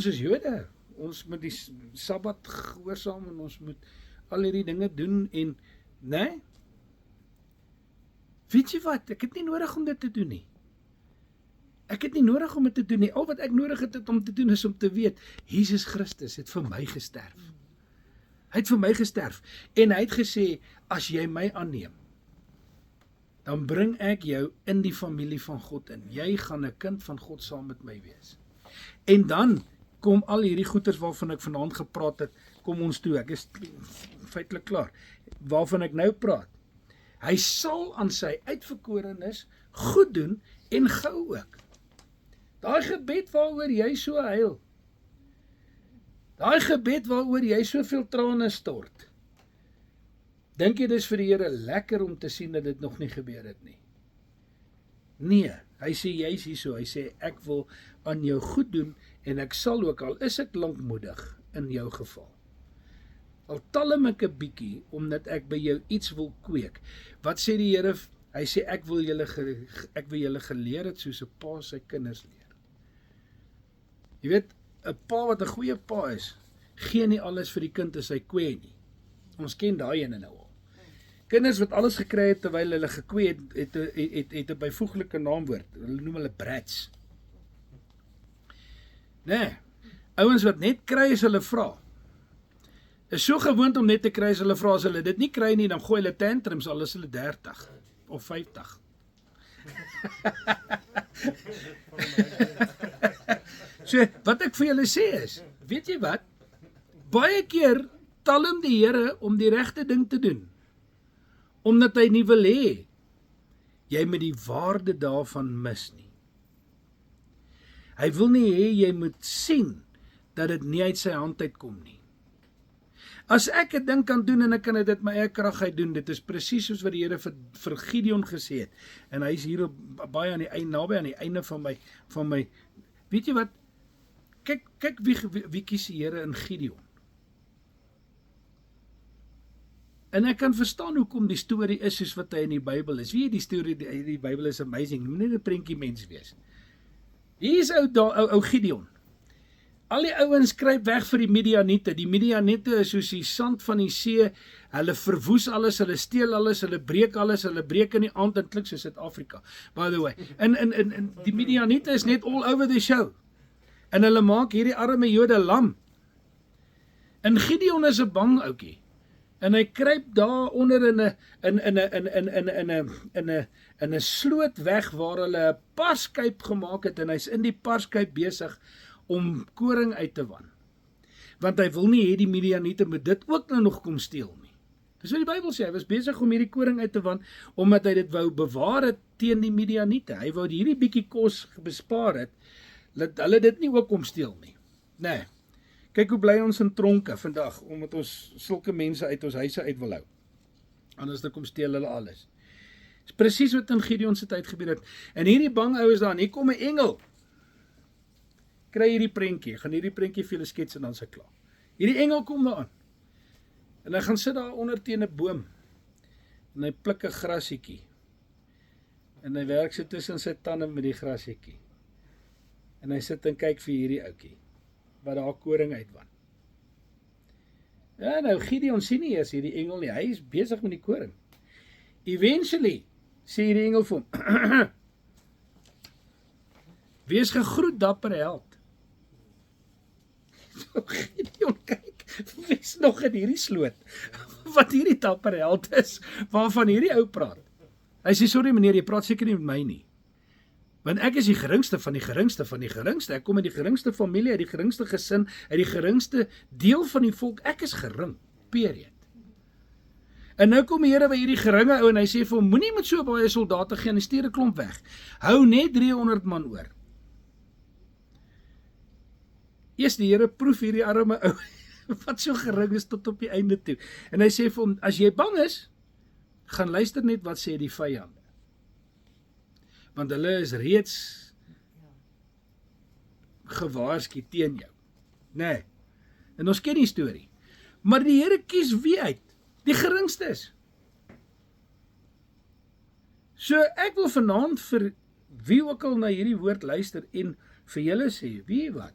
is Jode. Ons moet die Sabbat gehoorsaam en ons moet al hierdie dinge doen en nee? Weet jy wat, ek het nie nodig om dit te doen nie. Ek het nie nodig om dit te doen nie. Al wat ek nodig het om te doen is om te weet, Jesus Christus het vir my gesterf. Hy het vir my gesterf. En hy het gesê, as jy my aanneem, dan bring ek jou in die familie van God in. Jy gaan 'n kind van God saam met my wees. En dan kom al hierdie goeters waarvan ek vanaand gepraat het, kom ons toe. Ek is feitelik klaar. Waarvan ek nou praat. Hy sal aan sy uitverkorenes goed doen en gou ook. Daai gebed waaroor jy so huil. Daai gebed waaroor jy soveel trane stort. Dink jy dis vir die Here lekker om te sien dat dit nog nie gebeur het nie? Nee, hy sê jy's hierso, hy sê ek wil aan jou goed doen en ek sal ook, al is ek lankmoedig in jou geval. Al talm ek 'n bietjie omdat ek by jou iets wil kweek. Wat sê die Here? Hy sê ek wil julle geleer het soos 'n pa sy kinders leer. Jy weet, 'n pa wat 'n goeie pa is, gee nie alles vir die kind as hy kwee nie. Ons ken daai ene nou al. Kinders wat alles gekry het terwyl hulle gekwee het 'n byvoeglike naamwoord. Hulle noem hulle brats. Nee, ouens wat net kry as hulle vra. Is so gewoond om net te kry as hulle vra, as hulle dit nie kry nie, dan gooi hulle tantrums al is hulle 30 of 50. So, wat ek vir julle sê is, weet jy wat? Baie keer talm die Here om die regte ding te doen, omdat hy nie wil hê jy moet die waarde daarvan mis nie. Hy wil nie hê jy moet sien dat dit nie uit sy hand uitkom nie. As ek 'n ding kan doen en ek kan dit my eie krag uit doen, dit is presies soos wat die Here vir Gideon gesê het. En hy is hier baie aan die einde, naby aan die einde van my. Weet jy wat? Kyk wie kies die Here in Gideon. En ek kan verstaan hoekom die storie is soos wat hy in die Bybel is. Wie die storie, die Bybel is amazing. Moet nie 'n prentjie mens wees. Hier is ou Gideon. Al die ouens kruip weg vir die Midianiete. Die Midianiete is soos die sand van die see. Hulle verwoes alles, hulle steel alles, hulle breek in die aand en klink soos Suid-Afrika. By the way. En die Midianiete is net all over the show. En hulle maak hierdie arme Jode lam. En Gideon is 'n bang ouetjie. En hy kruip daar onder in 'n sloot weg waar hulle 'n parskuip gemaak het en hy's in die parskuip besig om koring uit te wan. Want hy wil nie hê die Midianiete moet dit ook nou nog kom steel nie. Dis wat die Bybel sê, hy was besig om hierdie koring uit te wan omdat hy dit wou bewaar het teen die Midianiete. Hy wou hierdie bietjie kos bespaar het, dat hulle dit nie ook kom steel nie. Nee. Kyk hoe bly ons in tronke vandag, omdat ons sulke mense uit ons huise uit wil hou. Anders dan kom steel hulle alles. Dis presies wat in Gideon se tyd gebeur het. En hierdie bang ou is daar, en hier kom 'n engel. Kry hierdie prentjie, gaan hierdie prentjie vir julle skets en dan se klaar. Hierdie engel kom daar aan. En hy gaan sit daar onder teen 'n boom. En hy pluk 'n grasietjie. En hy werk so tussen sy tande met die grasietjie. En hy sit en kyk vir hierdie ouetjie wat daar koring uitwan. Ja, nou Gideon sien nie eers hierdie engel nie. Hy is besig met die koring. Eventually sê hierdie engel vir hom: "Wees gegroet, dapper held." Gideon kyk, wie's nog in hierdie sloot? Wat hierdie dapper held is, waarvan hierdie ou praat. Hy sê: "Sorry meneer, jy praat seker nie met my nie. Want ek is die geringste van die geringste van die geringste. Ek kom uit die geringste familie, uit die geringste gesin, uit die geringste deel van die volk. Ek is gering, period." En nou kom die Here by hierdie geringe ou en hy sê vir hom: "Moenie met so baie soldate gaan, stuur 'n klomp weg. Hou net 300 man oor." Eers die Here proef hierdie arme ou wat so gering is tot op die einde toe. En hy sê vir hom: "As jy bang is, gaan luister net wat sê die vyande. Want hulle is reeds gewaarsku teen jou." Nee. En ons ken die storie. Maar die Here kies wie uit? Die geringstes. So ek wil vanaand vir wie ook al na hierdie woord luister en vir julle sê, weet jy wat?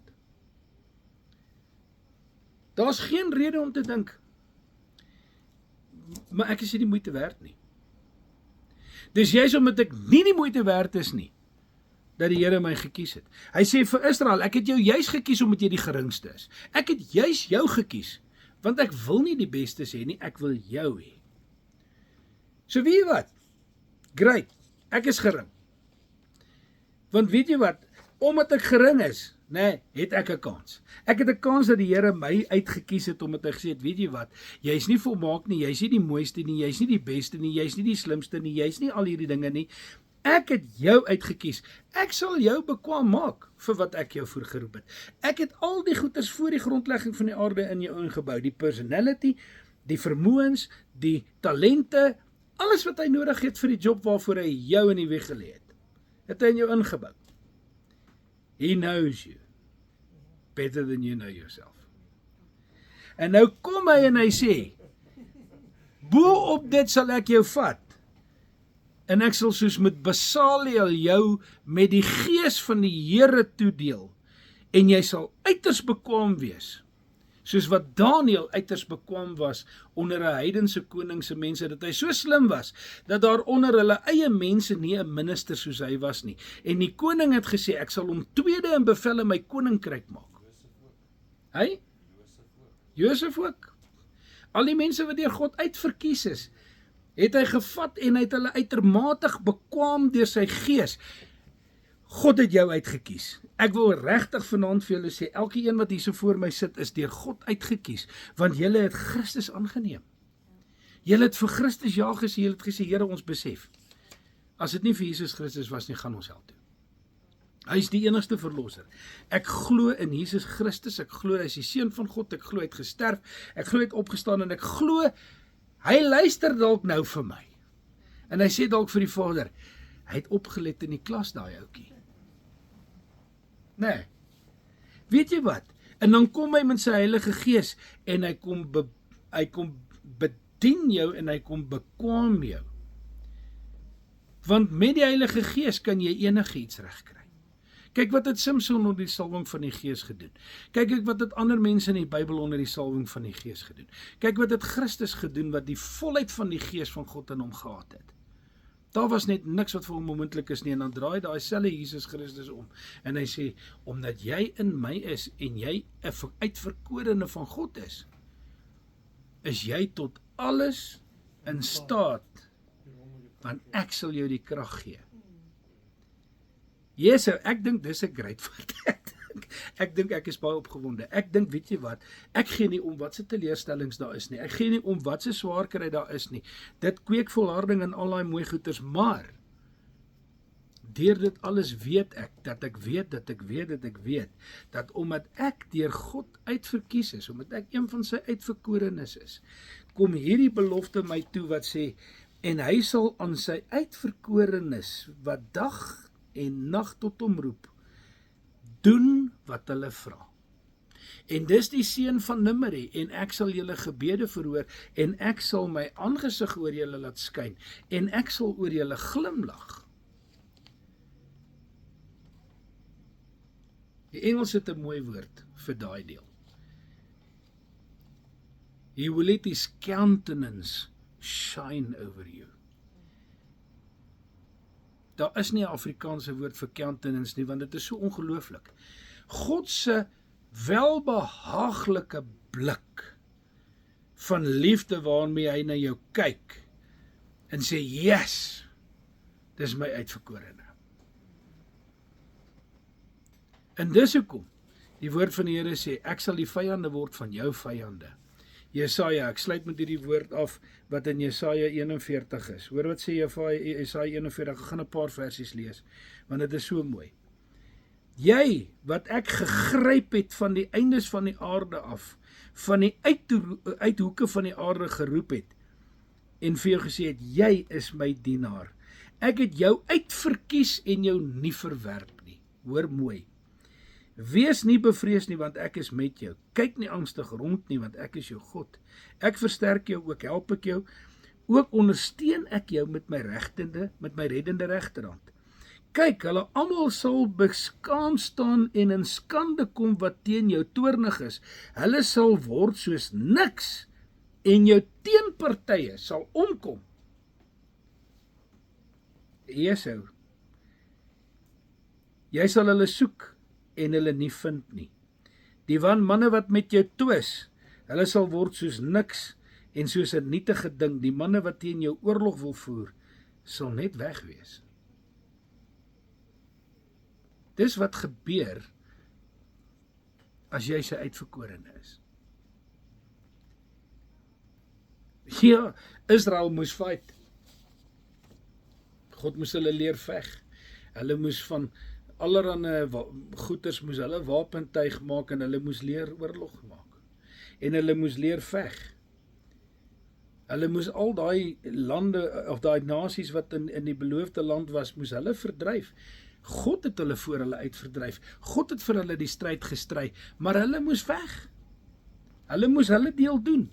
Daar's geen rede om te dink, maar ek is nie die moeite werd nie. Dis juist omdat ek nie die moeite werd is nie, dat die Here my gekies het. Hy sê vir Israel, ek het jou juis gekies omdat jy die geringste is. Ek het juis jou gekies, want ek wil nie die bestes hê nie, ek wil jou hê. So weet jy wat? Great, ek is gering. Want weet jy wat? Omdat ek gering is, het ek 'n kans. Ek het 'n kans dat die Here my uitgekies het, omdat hy gesê het, weet jy wat? Jy's nie volmaak nie, jy's nie die mooiste nie, jy's nie die beste nie, jy's nie die slimste nie, jy's nie al hierdie dinge nie. Ek het jou uitgekies. Ek sal jou bekwaam maak vir wat ek jou voorgeroep het. Ek het al die goeders voor die grondlegging van die aarde in jou ingebou. Die personality, die vermoëns, die talente, alles wat hy nodig het vir die job waarvoor hy jou in die weg gelê het. Het hy in jou ingebou. He knows you better than you know yourself. En nou kom hy en hy sê, bo op dit sal ek jou vat, en ek sal soos met Besaliel jou met die gees van die Here toedeel, en jy sal uiters bekwaam wees, soos wat Daniël uiters bekwaam was onder 'n heidense koning se mense, dat hy so slim was, dat daar onder hulle eie mense nie 'n minister soos hy was nie. En die koning het gesê, ek sal hom tweede in bevel in my koninkryk maak. Hy? Josef ook. Al die mense wat deur God uitverkies is, het hy gevat en hy het hulle uitermate bekwaam deur sy gees. God het jou uitgekies. Ek wil regtig vanaand vir julle sê, elke een wat hier so voor my sit, is deur God uitgekies, want julle het Christus aangeneem. Julle het vir Christus ja gesê, julle het gesê, Here, ons besef, as dit nie vir Jesus Christus was nie, gaan ons hel toe. Hy is die enigste verlosser. Ek glo in Jesus Christus, ek glo hy is die seun van God, ek glo hy het gesterf, ek glo hy het opgestaan, en ek glo, hy luister dalk nou vir my. En hy sê dalk vir die Vader, hy het opgelet in die klas daai ouetjie. Nee. Weet jy wat? En dan kom hy met sy Heilige Gees en hy kom bedien jou en hy kom bekwaam jou. Want met die Heilige Gees kan jy enigiets regkry. Kyk wat het Samson onder die salwing van die Gees gedoen. Kyk wat het ander mense in die Bybel onder die salwing van die Gees gedoen. Kyk wat het Christus gedoen wat die volheid van die Gees van God in hom gehad het. Daar was net niks wat vir hom onmoontlik is nie, en dan draai daai selfe Jesus Christus om, en hy sê, omdat jy in my is, en jy 'n uitverkorene van God is jy tot alles in staat, want ek sal jou die krag gee. Jesus, ek dink dis 'n great word. Ek dink ek is baie opgewonde. Ek dink, weet jy wat, ek gee nie om wat se teleurstellings daar is nie. Ek gee nie om wat se swaar kry daar is nie. Dit kweek volharding in al daai mooi goeters, maar deur dit alles weet ek, dat ek weet, dat omdat ek deur God uitverkies is, omdat ek een van sy uitverkorenes is, kom hierdie belofte my toe wat sê, en hy sal aan sy uitverkorenes, wat dag en nag tot hom roep, doen wat hulle vra. En dis die seun van Nimeri, en ek sal julle gebede verhoor, en ek sal my aangesig oor julle laat skyn, en ek sal oor julle glimlag. Die Engels het 'n mooi woord vir daai deel. He will let his countenance shine over you. Daar is nie 'n Afrikaanse woord vir countenance nie, want dit is so ongelooflik. God se welbehaaglike blik van liefde waarmee hy na jou kyk en sê, yes, dis my uitverkorene. En dis hoekom die woord van die Here sê, ek sal die vyande word van jou vyande. Jesaja, ek sluit met hierdie woord af wat in Jesaja 41 is. Hoor wat sê Jesaja 41, ek gaan 'n paar versies lees, want dit is so mooi. Jy, wat ek gegryp het van die eindes van die aarde af, van die uithoeke van die aarde geroep het, en vir jou gesê het, jy is my dienaar. Ek het jou uitverkies en jou nie verwerp nie. Hoor mooi. Wees nie bevrees nie, want ek is met jou. Kyk nie angstig rond nie, want ek is jou God. Ek versterk jou, ook help ek jou. Ook ondersteun ek jou met my reddende regterhand. Kyk, hulle almal sal beskaam staan en in skande kom wat teen jou toornig is. Hulle sal word soos niks en jou teenpartye sal omkom. Esau, Jy sal hulle soek en hulle nie vind nie. Die manne wat met jou twis, hulle sal word soos niks en soos 'n nietige ding. Die manne wat teen jou oorlog wil voer, sal net wegwees. Dis wat gebeur as jy sy uitverkorene is. Ja, Israel moes fight. God moes hulle leer veg. Hulle moes van allerhande goeters moes hulle wapentuig maak en hulle moes leer oorlog maak. En hulle moes leer veg. Hulle moes al daai lande of daai nasies wat in die beloofde land was, moes hulle verdryf. God het hulle voor hulle uitverdryf. God het vir hulle die stryd gestry, maar hulle moes veg. Hulle moes hulle deel doen.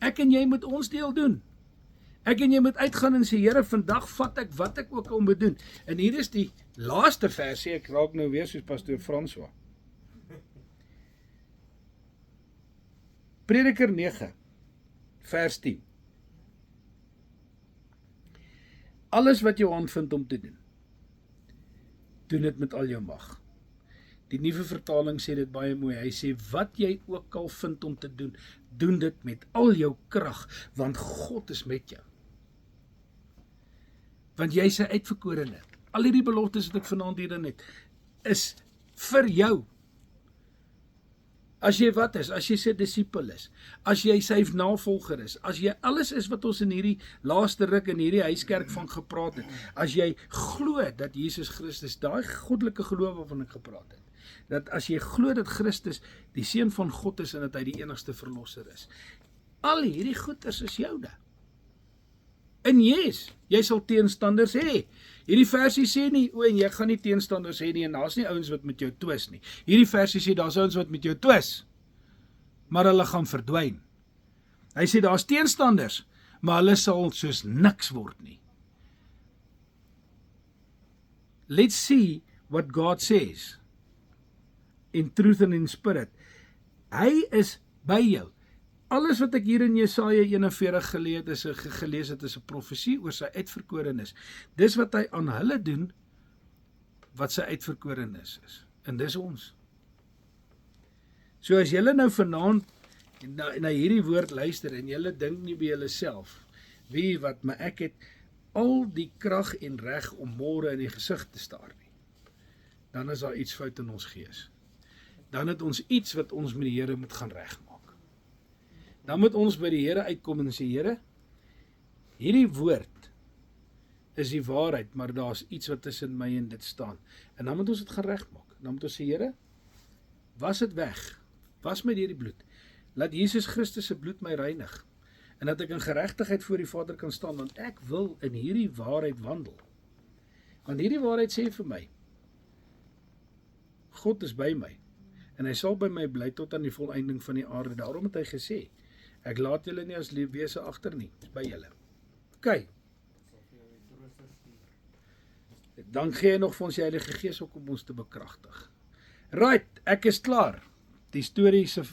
Ek en jy moet ons deel doen. Ek en jy moet uitgaan en sê, Here, vandag vat ek wat ek ook al moet doen. En hier is die laaste versie, ek raak nou weer soos pastoor François. Prediker 9, vers 10. Alles wat jou hand vind om te doen, doen dit met al jou mag. Die nuwe vertaling sê dit baie mooi. Hy sê, wat jy ook al vind om te doen, doen dit met al jou krag, want God is met jou. Want jy is 'n uitverkorene. Al hierdie beloftes wat ek vanaand hierin het, is vir jou. As jy wat is, as jy sy disipel is, as jy sy navolger is, as jy alles is wat ons in hierdie laaste ruk in hierdie huiskerk van gepraat het, as jy glo dat Jesus Christus, daai goddelike geloof waarvan ek gepraat het, dat as jy glo dat Christus die seun van God is en dat hy die enigste verlosser is, al hierdie goeders is joune. En yes, jy sal teenstanders hê. Hierdie versie sê nie, en jy gaan nie teenstanders hê nie, en daar's nie ouens wat met jou twis nie. Hierdie versie sê, daar's ouens wat met jou twis, maar hulle gaan verdwyn. Hy sê, daar's teenstanders, maar hulle sal soos niks word nie. Let's see what God says, in truth and in spirit. Hy is by jou. Alles wat ek hier in Jesaja 41 gelees het, is 'n profesie oor sy uitverkorenes. Dis wat hy aan hulle doen, wat sy uitverkorenes is. En dis ons. So as julle nou vanaand na hierdie woord luister, en julle dink nie by julle self, wie wat, maar ek het al die krag en reg om môre in die gesig te staar nie, dan is daar iets fout in ons gees. Dan het ons iets wat ons met die Here moet gaan regmaak. Dan moet ons by die Here uitkom en sê, Here, hierdie woord is die waarheid, maar daar's iets wat tussen my en dit staan. En dan moet ons dit gaan regmaak. Dan moet ons sê, Here, was dit weg. Was my deur die bloed. Laat Jesus Christus se bloed my reinig. En dat ek in geregtigheid voor die Vader kan staan, want ek wil in hierdie waarheid wandel. Want hierdie waarheid sê vir my, God is by my. En hy sal by my bly tot aan die volëinding van die aarde. Daarom het hy gesê, ek laat julle nie as leefwese agter nie, is by julle. OK. Dan gee hy nog vir ons die Heilige Gees ook om ons te bekragtig. Right, ek is klaar. Die storie se